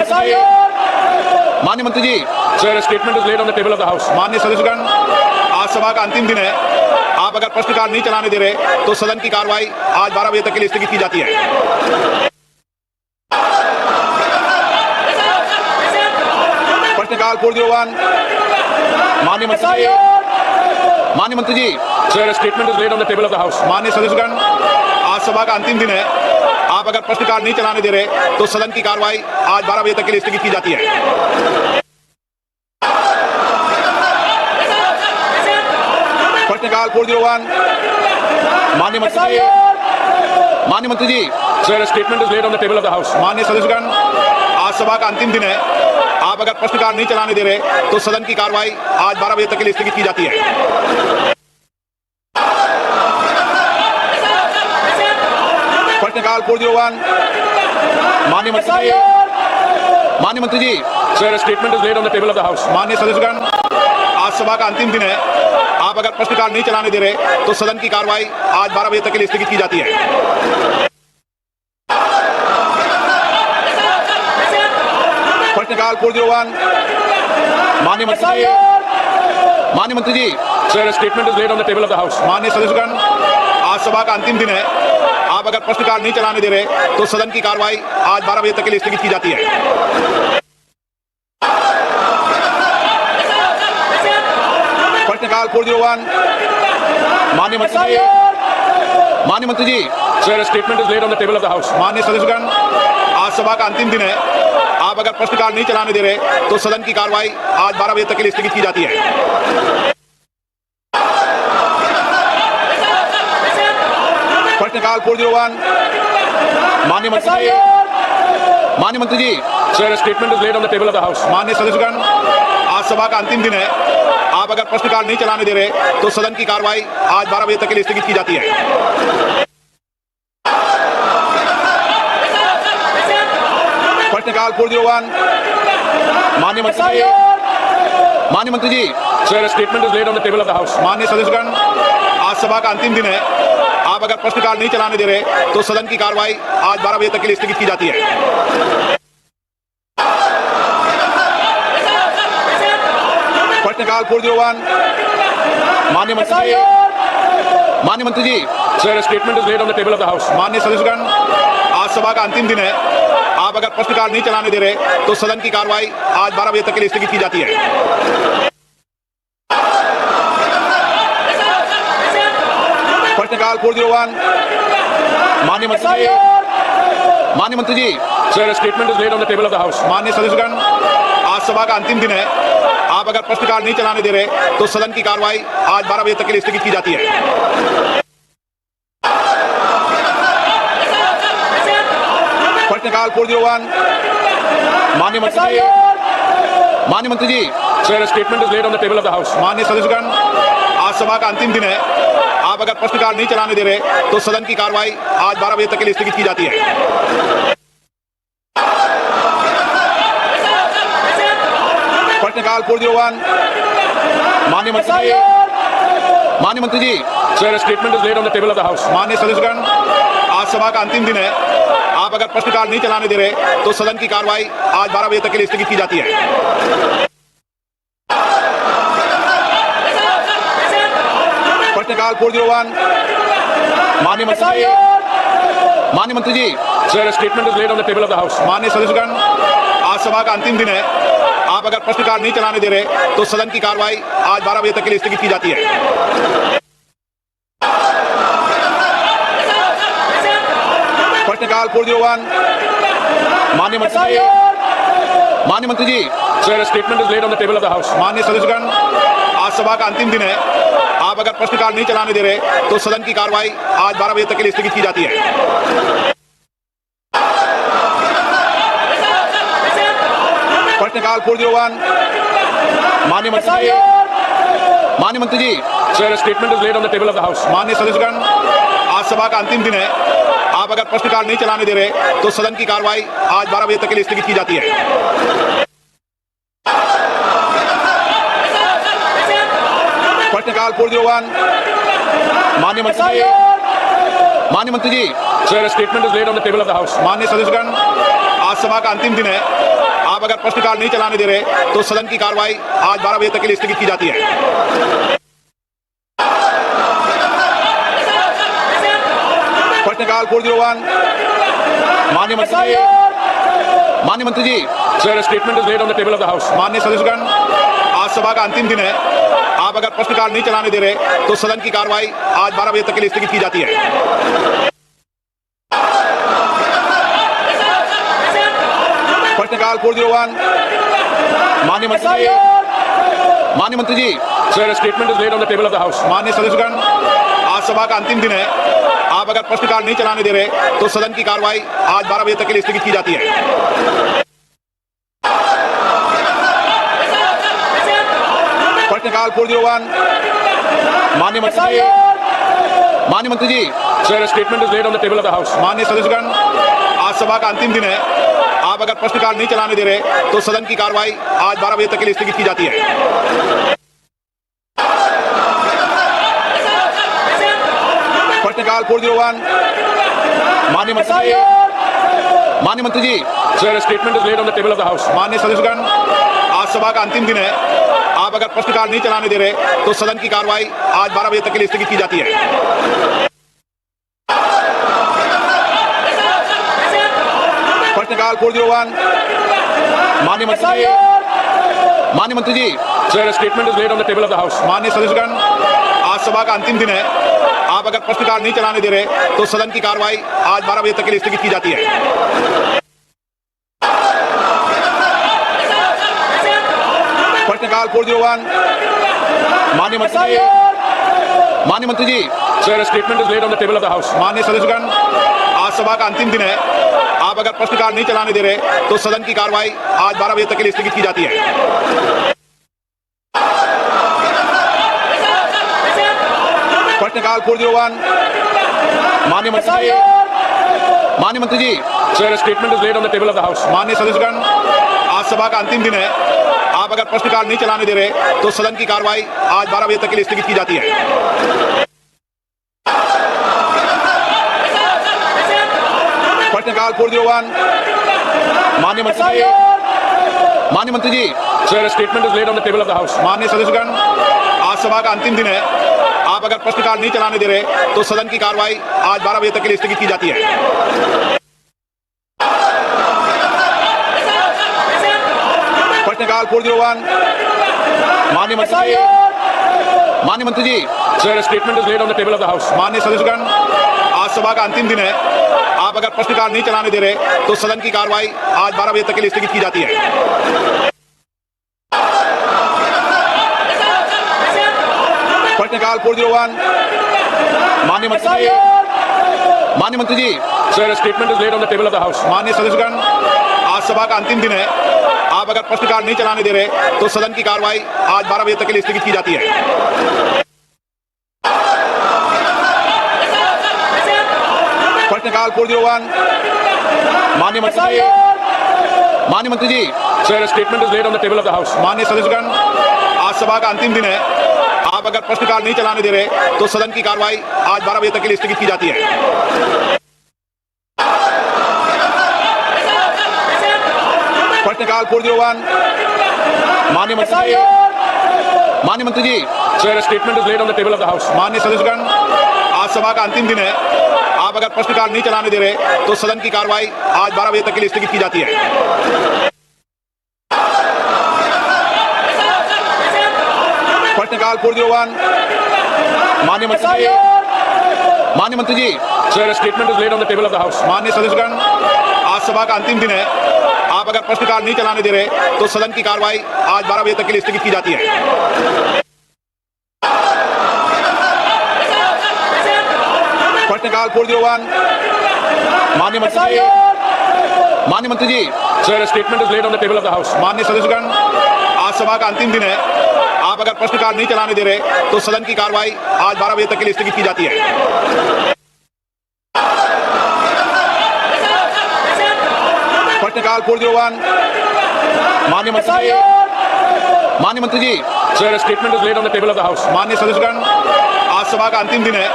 मंत्री जी Sir, a statement is laid on the table of the House. माननीय सदस्यगण, आज सभा का अंतिम दिन है। आप अगर प्रश्नकाल नहीं चलाने दे रहे तो सदन की कार्रवाई आज 12 बजे तक के लिए स्थगित की जाती है। प्रश्नकाल 401 माननीय मंत्री जी Sir, a statement is laid on the table of the House. माननीय सदस्यगण, आज सभा का अंतिम दिन है। आप अगर प्रश्नकाल नहीं चलाने दे रहे तो सदन की कार्रवाई आज 12 बजे तक के लिए स्थगित की जाती है। प्रश्नकाल 401 माननीय मंत्री जी Sir, a statement is laid on the table of the House. माननीय सदस्यगण, आज सभा का अंतिम दिन है। आप अगर प्रश्नकाल नहीं चलाने दे रहे तो सदन की कार्रवाई आज 12 बजे तक के लिए स्थगित की जाती है। प्रश्नकाल 401 माननीय मंत्री जी Sir, a statement is laid on the table of the House. माननीय सदस्यगण, आज सभा का अंतिम दिन है। आप अगर प्रश्नकाल नहीं चलाने दे रहे तो सदन की कार्रवाई आज 12 बजे तक के लिए स्थगित की जाती है। प्रश्नकाल 401 माननीय मंत्री जी Sir, a statement is laid on the table of the House. माननीय सदस्यगण, आज सभा का अंतिम दिन है। आप अगर प्रश्नकाल नहीं चलाने दे रहे तो सदन की कार्रवाई आज 12 बजे तक के लिए स्थगित की जाती है। प्रश्नकाल 401 माननीय मंत्री जी Sir, a statement is laid on the table of the House. माननीय सदस्यगण, आज सभा का अंतिम दिन है। आप अगर प्रश्नकाल नहीं चलाने दे रहे तो सदन की कार्रवाई आज 12 बजे तक के लिए स्थगित की जाती है। प्रश्नकाल 401 माननीय मंत्री जी Sir, a statement is laid on the table of the House. माननीय सदस्यगण, आज सभा का अंतिम दिन है। आप अगर प्रश्नकाल नहीं चलाने दे रहे तो सदन की कार्रवाई आज 12 बजे तक के लिए स्थगित की जाती है। प्रश्नकाल 401 माननीय मंत्री जी Sir, a statement is laid on the table of the House. माननीय सदस्यगण, आज सभा का अंतिम दिन है। आप अगर प्रश्नकाल नहीं चलाने दे रहे तो सदन की कार्रवाई आज 12 बजे तक के लिए स्थगित की जाती है। प्रश्नकाल 401 माननीय मंत्री जी Sir, a statement is laid on the table of the House. माननीय सदस्यगण, आज सभा का अंतिम दिन है। आप अगर प्रश्नकाल नहीं चलाने दे रहे तो सदन की कार्रवाई आज 12 बजे तक के लिए स्थगित की जाती है। प्रश्नकाल 401 माननीय माननीय मंत्री जी, Sir, a statement is laid on the table of the House. माननीय सदस्यगण, आज सभा का अंतिम दिन है। आप अगर प्रश्न काल नहीं चलाने दे रहे तो सदन की कार्रवाई आज 12 बजे तक के लिए स्थगित की जाती है। प्रश्नकाल पूर्वजोवान माननीय मंत्री जी, माननीय मंत्री जी, Sir, a statement is laid on the table of the House. माननीय सदस्यगण, आज सभा का अंतिम दिन है। आप अगर प्रश्नकाल नहीं चलाने दे रहे तो सदन की कार्रवाई आज 12 बजे तक के लिए स्थगित की जाती है। प्रश्नकाल पूर्वजोवान माननीय मंत्री जी, माननीय मंत्री जी, Sir, a statement is laid on the table of the House. माननीय सदस्यगण, आज सभा का अंतिम दिन है। आप अगर प्रश्नकाल नहीं चलाने दे रहे तो सदन की कार्रवाई आज 12 बजे तक के लिए स्थगित की जाती है। प्रश्नकाल पूर्वजोवान माननीय मंत्री जी, माननीय मंत्री जी, Sir, a statement is laid on the table of the House. माननीय सदस्यगण, आज सभा का अंतिम दिन है। आप अगर प्रश्नकाल नहीं चलाने दे रहे तो सदन की कार्रवाई आज 12 बजे तक के लिए स्थगित की जाती है। प्रश्नकाल पूर्वजोवान माननीय मंत्री जी, माननीय मंत्री जी, Sir, a statement is laid on the table of the House. माननीय सदस्यगण, आज सभा का अंतिम दिन है। आप अगर प्रश्नकाल नहीं चलाने दे रहे तो सदन की कार्रवाई आज 12 बजे तक के लिए स्थगित की जाती है। प्रश्नकाल पूर्वजोवान माननीय मंत्री जी, माननीय मंत्री जी, Sir, a statement is laid on the table of the House. माननीय सदस्यगण, आज सभा का अंतिम दिन है। आप अगर प्रश्नकाल नहीं चलाने दे रहे तो सदन की कार्रवाई आज 12 बजे तक के लिए स्थगित की जाती है। प्रश्नकाल पूर्वजोवान माननीय मंत्री जी, माननीय मंत्री जी, Sir, a statement is laid on the table of the House. माननीय सदस्यगण, आज सभा का अंतिम दिन है। आप अगर प्रश्नकाल नहीं चलाने दे रहे तो सदन की कार्रवाई आज 12 बजे तक के लिए स्थगित की जाती है। प्रश्नकाल पूर्वजोवान माननीय मंत्री जी, माननीय मंत्री जी, Sir, a statement is laid on the table of the House. माननीय सदस्यगण, आज सभा का अंतिम दिन है। आप अगर प्रश्नकाल नहीं चलाने दे रहे तो सदन की कार्रवाई आज 12 बजे तक के लिए स्थगित की जाती है। प्रश्नकाल पूर्वजोवान माननीय मंत्री जी, माननीय मंत्री जी, Sir, a statement is laid on the table of the House. माननीय सदस्यगण, आज सभा का अंतिम दिन है। आप अगर प्रश्नकाल नहीं चलाने दे रहे तो सदन की कार्रवाई आज 12 बजे तक के लिए स्थगित की जाती है। प्रश्नकाल पूर्वजोवान माननीय मंत्री जी, माननीय मंत्री जी, Sir, a statement is laid on the table of the House. माननीय सदस्यगण, आज सभा का अंतिम दिन है। आप अगर प्रश्नकाल नहीं चलाने दे रहे तो सदन की कार्रवाई आज 12 बजे तक के लिए स्थगित की जाती है। प्रश्नकाल पूर्वजोवान माननीय मंत्री जी, माननीय मंत्री जी, Sir, a statement is laid on the table of the House. माननीय सदस्यगण, आज सभा का अंतिम दिन है। आप अगर प्रश्नकाल नहीं चलाने दे रहे तो सदन की कार्रवाई आज 12 बजे तक के लिए स्थगित की जाती है। प्रश्नकाल पूर्वजोवान माननीय मंत्री जी, माननीय मंत्री जी, Sir, a statement is laid on the table of the House. माननीय सदस्यगण, आज सभा का अंतिम दिन है। आप अगर प्रश्नकाल नहीं चलाने दे रहे तो सदन की कार्रवाई आज 12 बजे तक के लिए स्थगित की जाती है। प्रश्नकाल पूर्वजोवान माननीय मंत्री जी, माननीय मंत्री जी, Sir, a statement is laid on the table of the House. माननीय सदस्यगण, आज सभा का अंतिम दिन है। आप अगर प्रश्नकाल नहीं चलाने दे रहे तो सदन की कार्रवाई आज 12 बजे तक के लिए स्थगित की जाती है। प्रश्नकाल पूर्वजोवान माननीय मंत्री जी, माननीय मंत्री जी, Sir, a statement is laid on the table of the House. माननीय सदस्यगण, आज सभा का अंतिम दिन है। आप अगर प्रश्नकाल नहीं चलाने दे रहे तो सदन की कार्रवाई आज 12 बजे तक के लिए स्थगित की जाती है। प्रश्नकाल पूर्वजोवान माननीय मंत्री जी, माननीय मंत्री जी, Sir, a statement is laid on the table of the House. माननीय सदस्यगण, आज सभा का अंतिम दिन है। आप अगर प्रश्नकाल नहीं चलाने दे रहे तो सदन की कार्रवाई आज 12 बजे तक के लिए स्थगित की जाती है। प्रश्नकाल पूर्वजोवान माननीय मंत्री जी, माननीय मंत्री जी, Sir, a statement is laid on the table of the House. माननीय सदस्यगण, आज सभा का अंतिम दिन है। आप अगर प्रश्नकाल नहीं चलाने दे रहे तो सदन की कार्रवाई आज 12 बजे तक के लिए स्थगित की जाती है। प्रश्नकाल 401 माननीय मंत्री जी। Sir, a statement is laid on the table of the House. माननीय सदस्यगण, आज सभा का अंतिम दिन है। आप अगर प्रश्नकाल नहीं चलाने दे रहे तो सदन की कार्रवाई आज 12 बजे तक के लिए स्थगित की जाती है। प्रश्नकाल 401 माननीय मंत्री जी। Sir, a statement is laid on the table of the House. माननीय सदस्यगण, आज सभा का अंतिम दिन है। आप अगर प्रश्नकाल नहीं चलाने दे रहे तो सदन की कार्रवाई आज 12 बजे तक के लिए स्थगित की जाती है। प्रश्नकाल 401 माननीय मंत्री जी। Sir, a statement is laid on the table of the House. माननीय सदस्यगण, आज सभा का अंतिम दिन है। आप अगर प्रश्नकाल नहीं चलाने दे रहे तो सदन की कार्रवाई आज 12 बजे तक के लिए स्थगित की जाती है। प्रश्नकाल 401 माननीय मंत्री जी। Sir, a statement is laid on the table of the House. माननीय सदस्यगण, आज सभा का अंतिम दिन है। आप अगर प्रश्नकाल नहीं चलाने दे रहे तो सदन की कार्रवाई आज 12 बजे तक के लिए स्थगित की जाती है। प्रश्नकाल 401 माननीय मंत्री जी। Sir, a statement is laid on the table of the House. माननीय सदस्यगण, आज सभा का अंतिम दिन है। आप अगर प्रश्नकाल नहीं चलाने दे रहे तो सदन की कार्रवाई आज 12 बजे तक के लिए स्थगित की जाती है। प्रश्नकाल 401 माननीय मंत्री जी। Sir, a statement is laid on the table of the House. माननीय सदस्यगण, आज सभा का अंतिम दिन है।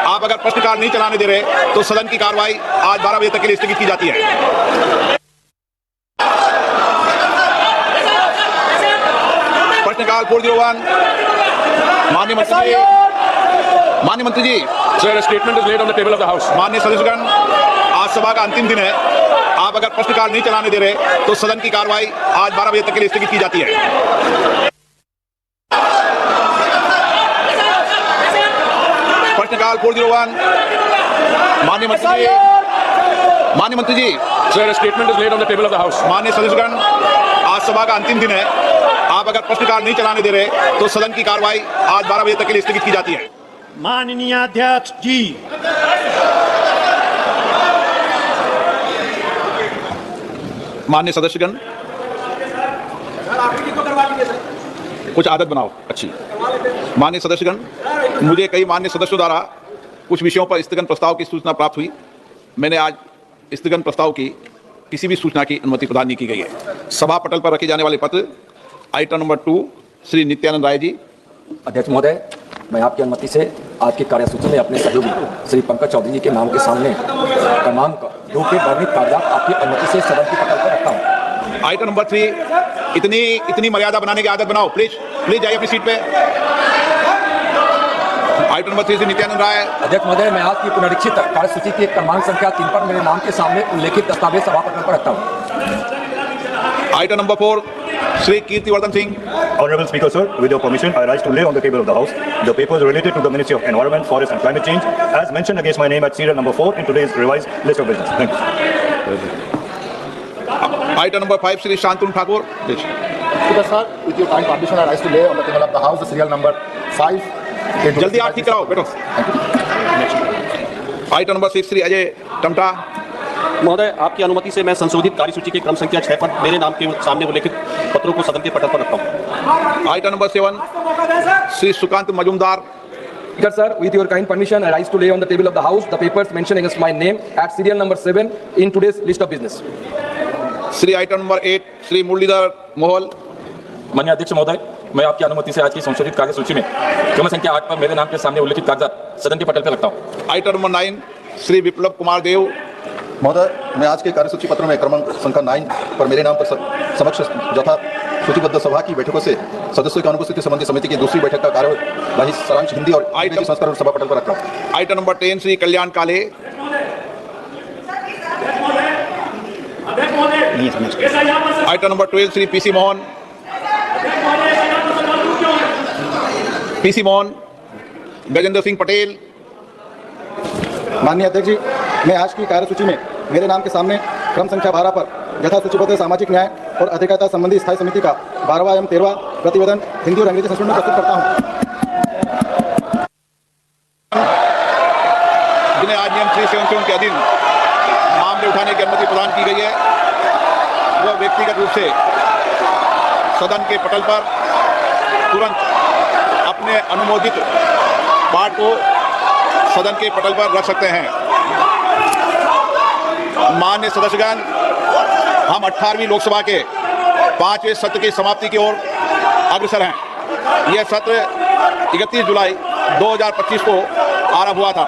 आप अगर प्रश्नकाल नहीं चलाने दे रहे तो सदन की कार्रवाई आज 12 बजे तक के लिए स्थगित की जाती है। प्रश्नकाल 401 माननीय मंत्री जी। Sir, a statement is laid on the table of the House. माननीय सदस्यगण, आज सभा का अंतिम दिन है। आप अगर प्रश्नकाल नहीं चलाने दे रहे तो सदन की कार्रवाई आज 12 बजे तक के लिए स्थगित की जाती है। प्रश्नकाल 401 माननीय मंत्री जी। Sir, a statement is laid on the table of the House. माननीय सदस्यगण, आज सभा का अंतिम दिन है। आप अगर प्रश्नकाल नहीं चलाने दे रहे तो सदन की कार्रवाई आज 12 बजे तक के लिए स्थगित की जाती है। माननीय अध्यक्ष जी, माननीय सदस्यगण, कुछ आदत बनाओ अच्छी। माननीय सदस्यगण, मुझे कई माननीय सदस्यों द्वारा कुछ विषयों पर स्थगन प्रस्ताव की सूचना प्राप्त हुई। मैंने आज स्थगन प्रस्ताव की किसी भी सूचना की अनुमति प्रदान नहीं की गई है। सभा पटल पर रखे जाने वाले पत्र आइटम नंबर 2 श्री नित्यानंद राय जी। अध्यक्ष महोदय, मैं आपकी अनुमति से आज की कार्यसूची में अपने सहयोगी श्री पंकज चौधरी जी के नाम के सामने क्रमांक 2 के वर्णित कागजात आपकी अनुमति से सदन की पटल पर रखता हूँ। आइटम नंबर 3, इतनी मर्यादा बनाने की आदत बनाओ। प्लीज जाइए अपनी सीट पे। Item number 3 Shri Nityanand Rai. अध्यक्ष महोदय, मैं आज की पुनरीक्षित कार्यसूची के क्रमांक संख्या 3 पर मेरे नाम के सामने उल्लेखित दस्तावेज सभा पटल पर रखता हूँ। Item number 4 Shri Kirtivardhan Singh. Honorable Speaker, sir, with your permission, I rise to lay on the table of the House the papers related to the Ministry of Environment, Forest and Climate Change, as mentioned against my name at serial number 4 in today's revised list of business. Thank you. Item number 5 Shri Shantanu Thakur. Speaker, sir, with your kind permission, I rise to lay on the table of the House the serial number 5. जल्दी आप ठीक कराओ, बैठो। Item number 6 Shri Ajay Tamta. महोदय, आपकी अनुमति से मैं संशोधित कार्यसूची के क्रम संख्या 6 पर मेरे नाम के सामने उल्लेखित पत्रों को सदन के पटल पर रखता हूँ। Item number 7 Shri Sukanta Majumdar. Speaker, sir, with your kind permission, I rise to lay on the table of the House the papers mentioned against my name at serial number 7 in today's list of business. Shri item number 8 Shri Muralidhar Mohol. माननीय अध्यक्ष महोदय, मैं आपकी अनुमति से आज की संशोधित कार्यसूची में क्रम संख्या 8 पर मेरे नाम के सामने उल्लेखित कागजात सदन के पटल पर रखता हूँ। आइटम नंबर 9 श्री विप्लव कुमार देव। महोदय, मैं आज के कार्यसूची पत्र में क्रमांक संख्या 9 पर मेरे नाम पर समक्ष यथा सूचीबद्ध सभा की बैठकों से सदस्यों की अनुपस्थिति संबंधी समिति की दूसरी बैठक का कार्यवाही सारांश हिंदी और अंग्रेजी संस्करण सभा पटल पर रखता हूँ। आइटम नंबर 10 श्री कल्याण काले। Item number 12 Shri PC Mohan. Gajendra Singh Patel. माननीय अध्यक्ष जी, मैं आज की कार्यसूची में मेरे नाम के सामने क्रम संख्या 12 पर यथा सूचीबद्ध सामाजिक न्याय और अधिकारिता संबंधी स्थायी समिति का 12वां एवं 13वां प्रतिवेदन हिंदी और अंग्रेजी संस्करण में प्रस्तुत करता हूँ। जिन्हें आज नियम 377 के अधीन मामले उठाने की अनुमति प्रदान की गई है, वह व्यक्तिगत रूप से सदन के पटल पर तुरंत अपने अनुमोदित पाठ को सदन के पटल पर रख सकते हैं। माननीय सदस्यगण, हम 18वीं लोकसभा के 5वें सत्र की समाप्ति की ओर अग्रसर हैं। यह सत्र 31 जुलाई 2025 को आरंभ हुआ था।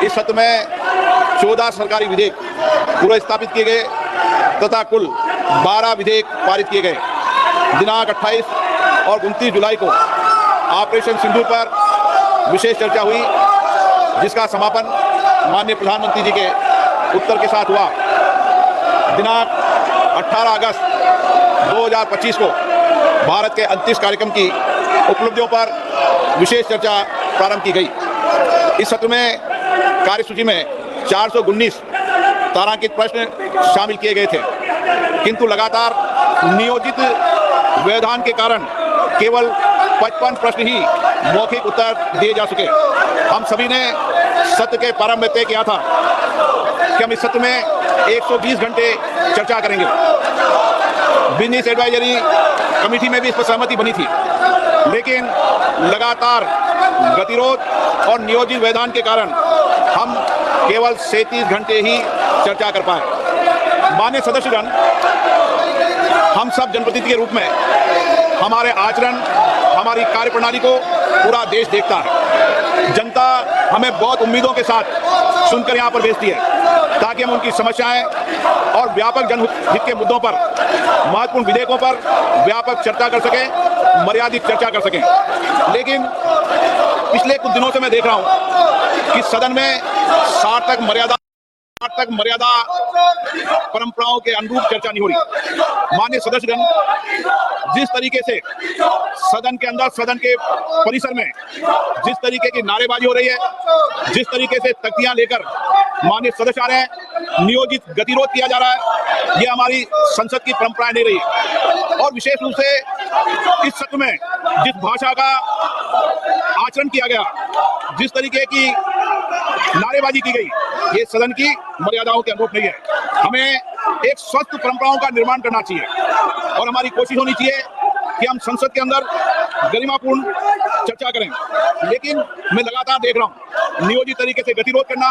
इस सत्र में 14 सरकारी विधेयक पुनर्स्थापित किए गए तथा कुल 12 विधेयक पारित किए गए। दिनांक 28 और 29 जुलाई को ऑपरेशन सिंदूर पर विशेष चर्चा हुई, जिसका समापन माननीय प्रधानमंत्री जी के उत्तर के साथ हुआ। दिनांक 18 अगस्त 2025 को भारत के अंतरिक्ष कार्यक्रम की उपलब्धियों पर विशेष चर्चा प्रारंभ की गई। इस सत्र में कार्यसूची में 419 तारांकित प्रश्न शामिल किए गए थे, किंतु लगातार नियोजित व्यवधान के कारण केवल 55 प्रश्न ही मौखिक उत्तर दिए जा सके। हम सभी ने सत्र के प्रारंभ में तय किया था कि हम इस सत्र में 120 घंटे चर्चा करेंगे। बिजनेस एडवाइजरी कमेटी में भी इस पर सहमति बनी थी, लेकिन लगातार गतिरोध और नियोजित व्यवधान के कारण हम केवल 37 घंटे ही चर्चा कर पाए। माननीय सदस्यगण, हम सब जनप्रतिनिधि के रूप में हमारे आचरण, हमारी कार्यप्रणाली को पूरा देश देखता है। जनता हमें बहुत उम्मीदों के साथ सुनकर यहाँ पर भेजती है, ताकि हम उनकी समस्याएं और व्यापक जनहित के मुद्दों पर, महत्वपूर्ण विधेयकों पर व्यापक चर्चा कर सकें, मर्यादित चर्चा कर सकें। लेकिन पिछले कुछ दिनों से मैं देख रहा हूँ कि सदन में सार्थक मर्यादा परंपराओं के अनुरूप चर्चा नहीं हो रही। माननीय सदस्यगण, जिस तरीके से सदन के अंदर, सदन के परिसर में जिस तरीके की नारेबाजी हो रही है, जिस तरीके से तख्तियां लेकर माननीय सदस्य आ रहे हैं, नियोजित गतिरोध किया जा रहा है, यह हमारी संसद की परंपराएं नहीं रही। और विशेष रूप से इस सत्र में जिस भाषा का आचरण किया गया, जिस तरीके की नारेबाजी की गई, ये सदन की मर्यादाओं के अनुरूप नहीं है। हमें एक स्वस्थ परंपराओं का निर्माण करना चाहिए और हमारी कोशिश होनी चाहिए कि हम संसद के अंदर गरिमापूर्ण चर्चा करें। लेकिन मैं लगातार देख रहा हूं नियोजित तरीके से गतिरोध करना,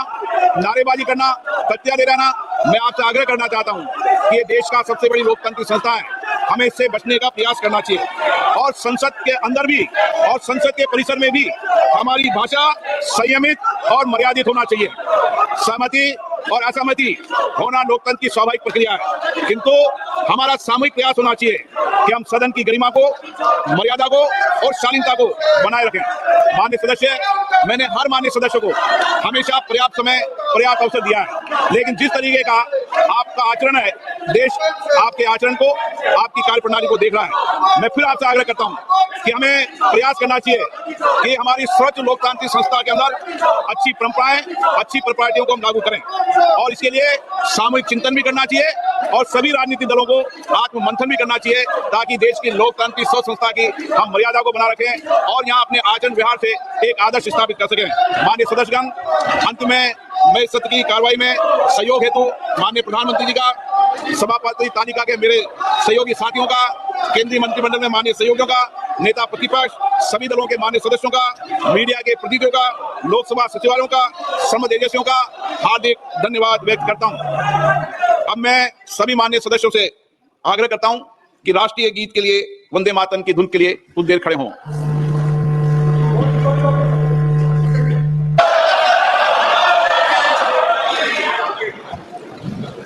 नारेबाजी करना, तथ्य दे रहना। मैं आपसे आग्रह करना चाहता हूं कि ये देश का सबसे बड़ी लोकतांत्रिक संस्था है, हमें इससे बचने का प्रयास करना चाहिए। और संसद के अंदर भी और संसद के परिसर में भी हमारी भाषा संयमित और मर्यादित होना चाहिए। सहमति और असहमति होना लोकतंत्र की स्वाभाविक प्रक्रिया है, किंतु हमारा सामूहिक प्रयास होना चाहिए कि हम सदन की गरिमा को, मर्यादा को और शालीनता को बनाए रखें। माननीय सदस्य, मैंने हर माननीय सदस्य को हमेशा पर्याप्त समय, पर्याप्त अवसर दिया है, लेकिन जिस तरीके का आपका आचरण है, देश आपके आचरण को, आपकी कार्यप्रणाली को देख रहा है। मैं फिर आपसे आग्रह करता हूं कि हमें प्रयास करना चाहिए कि हमारी स्वच्छ लोकतांत्रिक संस्था के अंदर अच्छी परंपराएं, अच्छी प्रॉपर्टियों को हम लागू करें, और इसके लिए सामूहिक चिंतन भी करना चाहिए और सभी राजनीतिक दलों को आत्म मंथन भी करना चाहिए, ताकि देश की लोकतांत्रिक स्वच्छ संस्था की हम मर्यादा को बना रखें और यहाँ अपने आचरण व्यवहार से एक आदर्श स्थापित कर सकें। माननीय सदस्यगण, अंत में मैं इस सत्र की कार्रवाई में सहयोग हेतु माननीय प्रधानमंत्री जी का, सभापति तालिका के मेरे सहयोगी साथियों का, केंद्रीय मंत्रिमंडल में माननीय सहयोगियों का, नेता प्रतिपक्ष, सभी दलों के माननीय सदस्यों का, मीडिया के प्रतिनिधियों का, लोकसभा सचिवालयों का, संबद्ध एजेंसियों का हार्दिक धन्यवाद व्यक्त करता हूं। अब मैं सभी माननीय सदस्यों से आग्रह करता हूं कि राष्ट्रीय गीत के लिए, वंदे मातरम की धुन के लिए कुछ देर खड़े हों।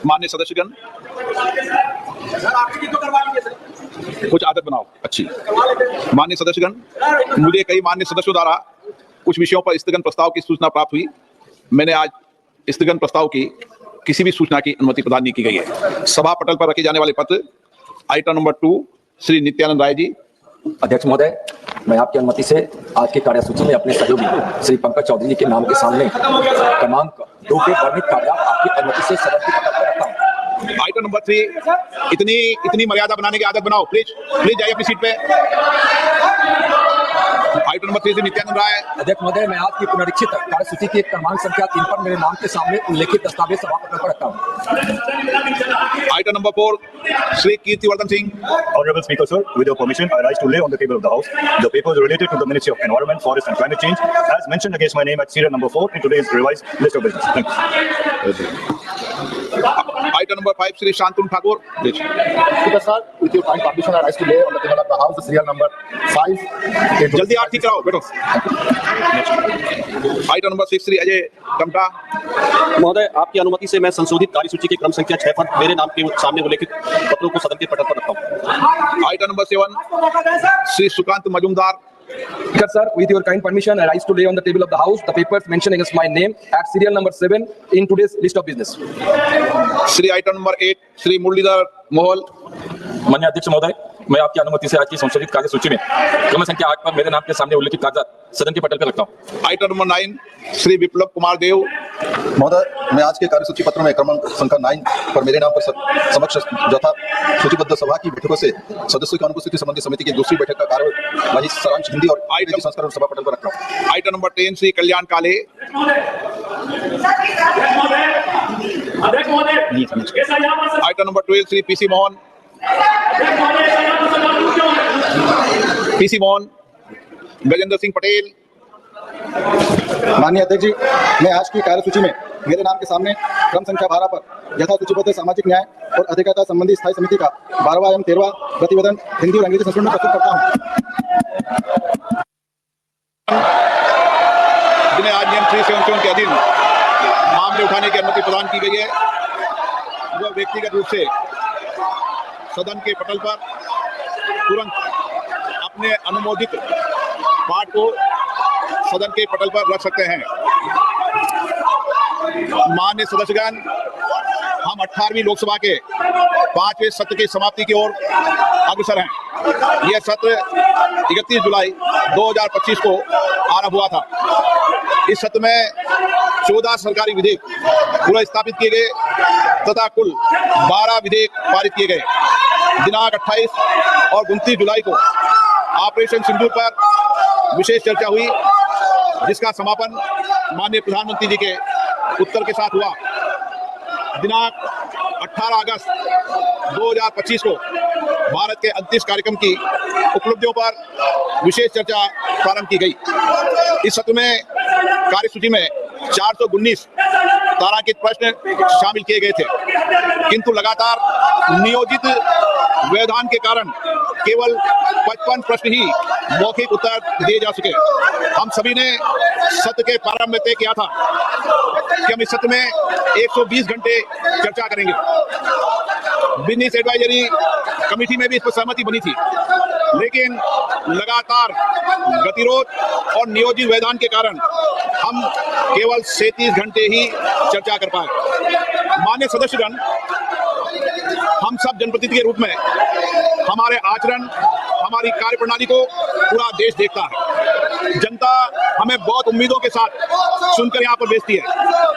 माननीय सदस्यगण, कुछ आदत बनाओ अच्छी। माननीय सदस्यगण, मुझे कई माननीय सदस्यों द्वारा कुछ विषयों पर स्थगन प्रस्ताव की सूचना प्राप्त हुई। मैंने आज स्थगन प्रस्ताव की किसी भी सूचना की अनुमति प्रदान नहीं की गई है। सभा पटल पर रखे जाने वाले पत्र आइटम नंबर 2 श्री नित्यानंद राय जी। अध्यक्ष महोदय, मैं आपकी अनुमति से आज की कार्यसूची में अपने सहयोगी श्री पंकज चौधरी जी के नाम के सामने क्रमांक 2 पे वर्णित कागजात आपकी अनुमति से सदन की पटल पर रखता हूँ। आइटम नंबर 3, इतनी मर्यादा बनाने की आदत बनाओ। प्लीज जाइए अपनी सीट पे। आइटम नंबर 3 से नित्यानंद राय। अध्यक्ष महोदय, मैं आज की पुनरीक्षित कार्यसूची की क्रमांक संख्या 3 पर मेरे नाम के सामने उल्लेखित दस्तावेज सभा पटल पर रखता हूँ। Item number 4, Shri Kirtivardhan Singh. Honorable Speaker, sir, with your permission, I rise to lay on the table of the House the papers related to the Ministry of Environment, Forest and Climate Change, as mentioned against my name at serial number 4 in today's revised list of business. Thank you. Item number 5, Shri Shantanu Thakur. Please. Speaker, sir, with your kind permission, I rise to lay on the table of the House the serial number 5. जल्दी आप ठीक कराओ, बैठो। Item number 6, Shri Ajay Tamta. महोदय, आपकी अनुमति से मैं संशोधित कार्यसूची के क्रम संख्या 6 पर मेरे नाम के सामने उल्लेखित पत्रों को सदन के पटल पर रखता हूँ। Item number 7, Shri Sukanta Majumdar. Speaker, sir, with your kind permission, I rise to lay on the table of the House the papers mentioned against my name at serial number 7 in today's list of business. Shri item number 8, Shri Muralidhar Mohol. माननीय अध्यक्ष महोदय, मैं आपकी अनुमति से आज की संशोधित कार्यसूची में क्रम संख्या 8 पर मेरे नाम के सामने उल्लेखित कागजात सदन के पटल पर रखता हूँ। आइटम नंबर 9, श्री विप्लव कुमार देव। महोदय, मैं आज के कार्यसूची पत्र में क्रमांक संख्या 9 पर मेरे नाम पर समक्ष यथा सूचीबद्ध सभा की बैठकों से सदस्यों की अनुपस्थिति संबंधी समिति की दूसरी बैठक का कार्यवाही सारांश हिंदी और अंग्रेजी संस्करण सभा पटल पर रख रहा हूँ। आइटम नंबर 10, श्री कल्याण काले। Item number 12, Shri PC Mohan. Gajendra Singh Patel. माननीय अध्यक्ष जी, मैं आज की कार्यसूची में मेरे नाम के सामने क्रम संख्या 12 पर यथा सूचीबद्ध सामाजिक न्याय और अधिकारिता संबंधी स्थायी समिति का 12वां एवं 13वां प्रतिवेदन हिंदी और अंग्रेजी संस्करण में प्रस्तुत करता हूँ। जिन्हें आज नियम 377 के अधीन मामले उठाने की अनुमति प्रदान की गई है, वह व्यक्तिगत रूप से सदन के पटल पर तुरंत अपने अनुमोदित पाठ को सदन के पटल पर रख सकते हैं। माननीय सदस्यगण, हम 18वीं लोकसभा के 5वें सत्र की समाप्ति की ओर अग्रसर हैं। यह सत्र 31 जुलाई 2025 को आरंभ हुआ था। इस सत्र में 14 सरकारी विधेयक पुनर्स्थापित किए गए तथा कुल 12 विधेयक पारित किए गए। दिनांक 28 और 29 जुलाई को ऑपरेशन सिंदूर पर विशेष चर्चा हुई, जिसका समापन माननीय प्रधानमंत्री जी के उत्तर के साथ हुआ। दिनांक 18 अगस्त 2025 को भारत के अंतरिक्ष कार्यक्रम की उपलब्धियों पर विशेष चर्चा प्रारंभ की गई। इस सत्र में कार्यसूची में 419 तारांकित प्रश्न शामिल किए गए थे, किंतु लगातार नियोजित व्यवधान के कारण केवल 55 प्रश्न ही मौखिक उत्तर दिए जा सके। हम सभी ने सत्र के प्रारंभ में तय किया था कि हम इस सत्र में 120 घंटे चर्चा करेंगे। बिजनेस एडवाइजरी कमेटी में भी इस पर सहमति बनी थी, लेकिन लगातार गतिरोध और नियोजित व्यवधान के कारण हम केवल 37 घंटे ही चर्चा कर पाए। माननीय सदस्यगण, हम सब जनप्रतिनिधि के रूप में हमारे आचरण, हमारी कार्यप्रणाली को पूरा देश देखता है। जनता हमें बहुत उम्मीदों के साथ सुनकर यहाँ पर भेजती है,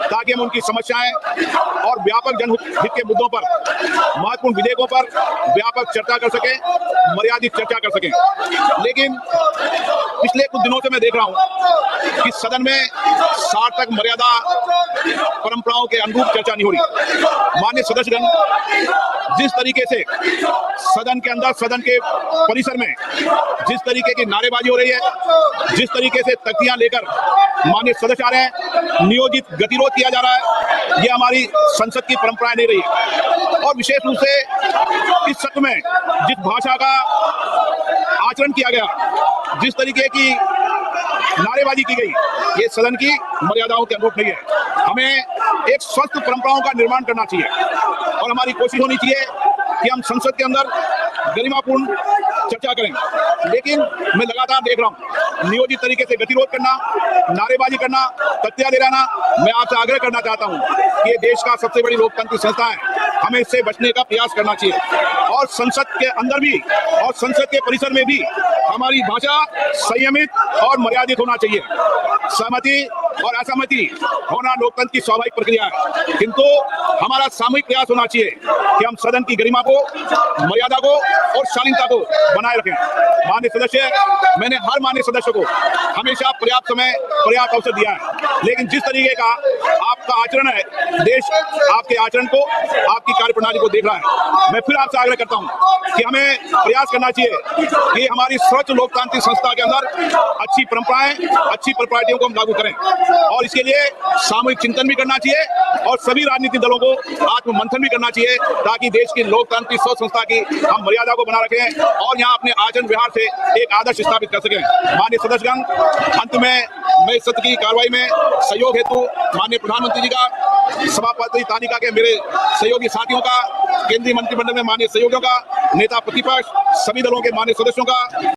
ताकि हम उनकी समस्याएं और व्यापक जनहित के मुद्दों पर, महत्वपूर्ण विधेयकों पर व्यापक चर्चा कर सकें, मर्यादित चर्चा कर सकें। लेकिन पिछले कुछ दिनों से मैं देख रहा हूँ कि सदन में सार्थक मर्यादा परंपराओं के अनुरूप चर्चा नहीं हो रही। माननीय सदस्यगण, जिस तरीके से सदन के अंदर, सदन के परिसर में जिस तरीके की नारेबाजी हो रही है, जिस तरीके से तख्तियां लेकर माननीय सदस्य आ रहे हैं, नियोजित गतिरोध किया जा रहा है, यह हमारी संसद की परंपराएं नहीं रही है। और विशेष रूप से इस सत्र में जिस भाषा का आचरण किया गया, जिस तरीके की नारेबाजी की गई, ये सदन की मर्यादाओं के अनुरूप नहीं है। हमें एक स्वस्थ परंपराओं का निर्माण करना चाहिए और हमारी कोशिश होनी चाहिए कि हम संसद के अंदर गरिमापूर्ण चर्चा करें। लेकिन मैं लगातार देख रहा हूं नियोजित तरीके से गतिरोध करना, नारेबाजी करना, तथ्य दे रहना। मैं आपसे आग्रह करना चाहता हूं कि ये देश का सबसे बड़ी लोकतांत्रिक संस्था है, हमें इससे बचने का प्रयास करना चाहिए और संसद के अंदर भी और संसद के परिसर में भी हमारी भाषा संयमित और मर्यादित होना चाहिए। सहमति और असहमति होना लोकतंत्र की स्वाभाविक प्रक्रिया है, किंतु हमारा सामूहिक प्रयास होना चाहिए कि हम सदन की गरिमा को, मर्यादा को और शालीनता को बनाए रखें। माननीय सदस्य, मैंने हर माननीय सदस्य को हमेशा पर्याप्त समय, पर्याप्त अवसर दिया है, लेकिन जिस तरीके का आपका आचरण है, देश आपके आचरण को, आपकी कार्यप्रणाली को देख रहा है। मैं फिर आपसे आग्रह करता हूं कि हमें प्रयास करना चाहिए कि हमारी सर्वोच्च लोकतांत्रिक संस्था के अंदर अच्छी परंपराएं, अच्छी प्रॉपर्टियों को हम लागू करें और इसके लिए सामूहिक चिंतन भी करना चाहिए और सभी राजनीतिक दलों को आत्ममंथन भी करना चाहिए ताकि देश की लोकतांत्रिक संस्था की हम मर्यादा को बना रखें और यहाँ अपने आचरण व्यवहार से एक आदर्श स्थापित कर सकें। माननीय सदस्यगण, अंत में मैं इस सत्र की कार्रवाई में सहयोग हेतु माननीय प्रधानमंत्री जी का, सभापति तालिका के मेरे सहयोगी साथियों का, केंद्रीय मंत्रिमंडल में माननीय सहयोगियों का, नेता प्रतिपक्ष, सभी दलों के माननीय सदस्यों का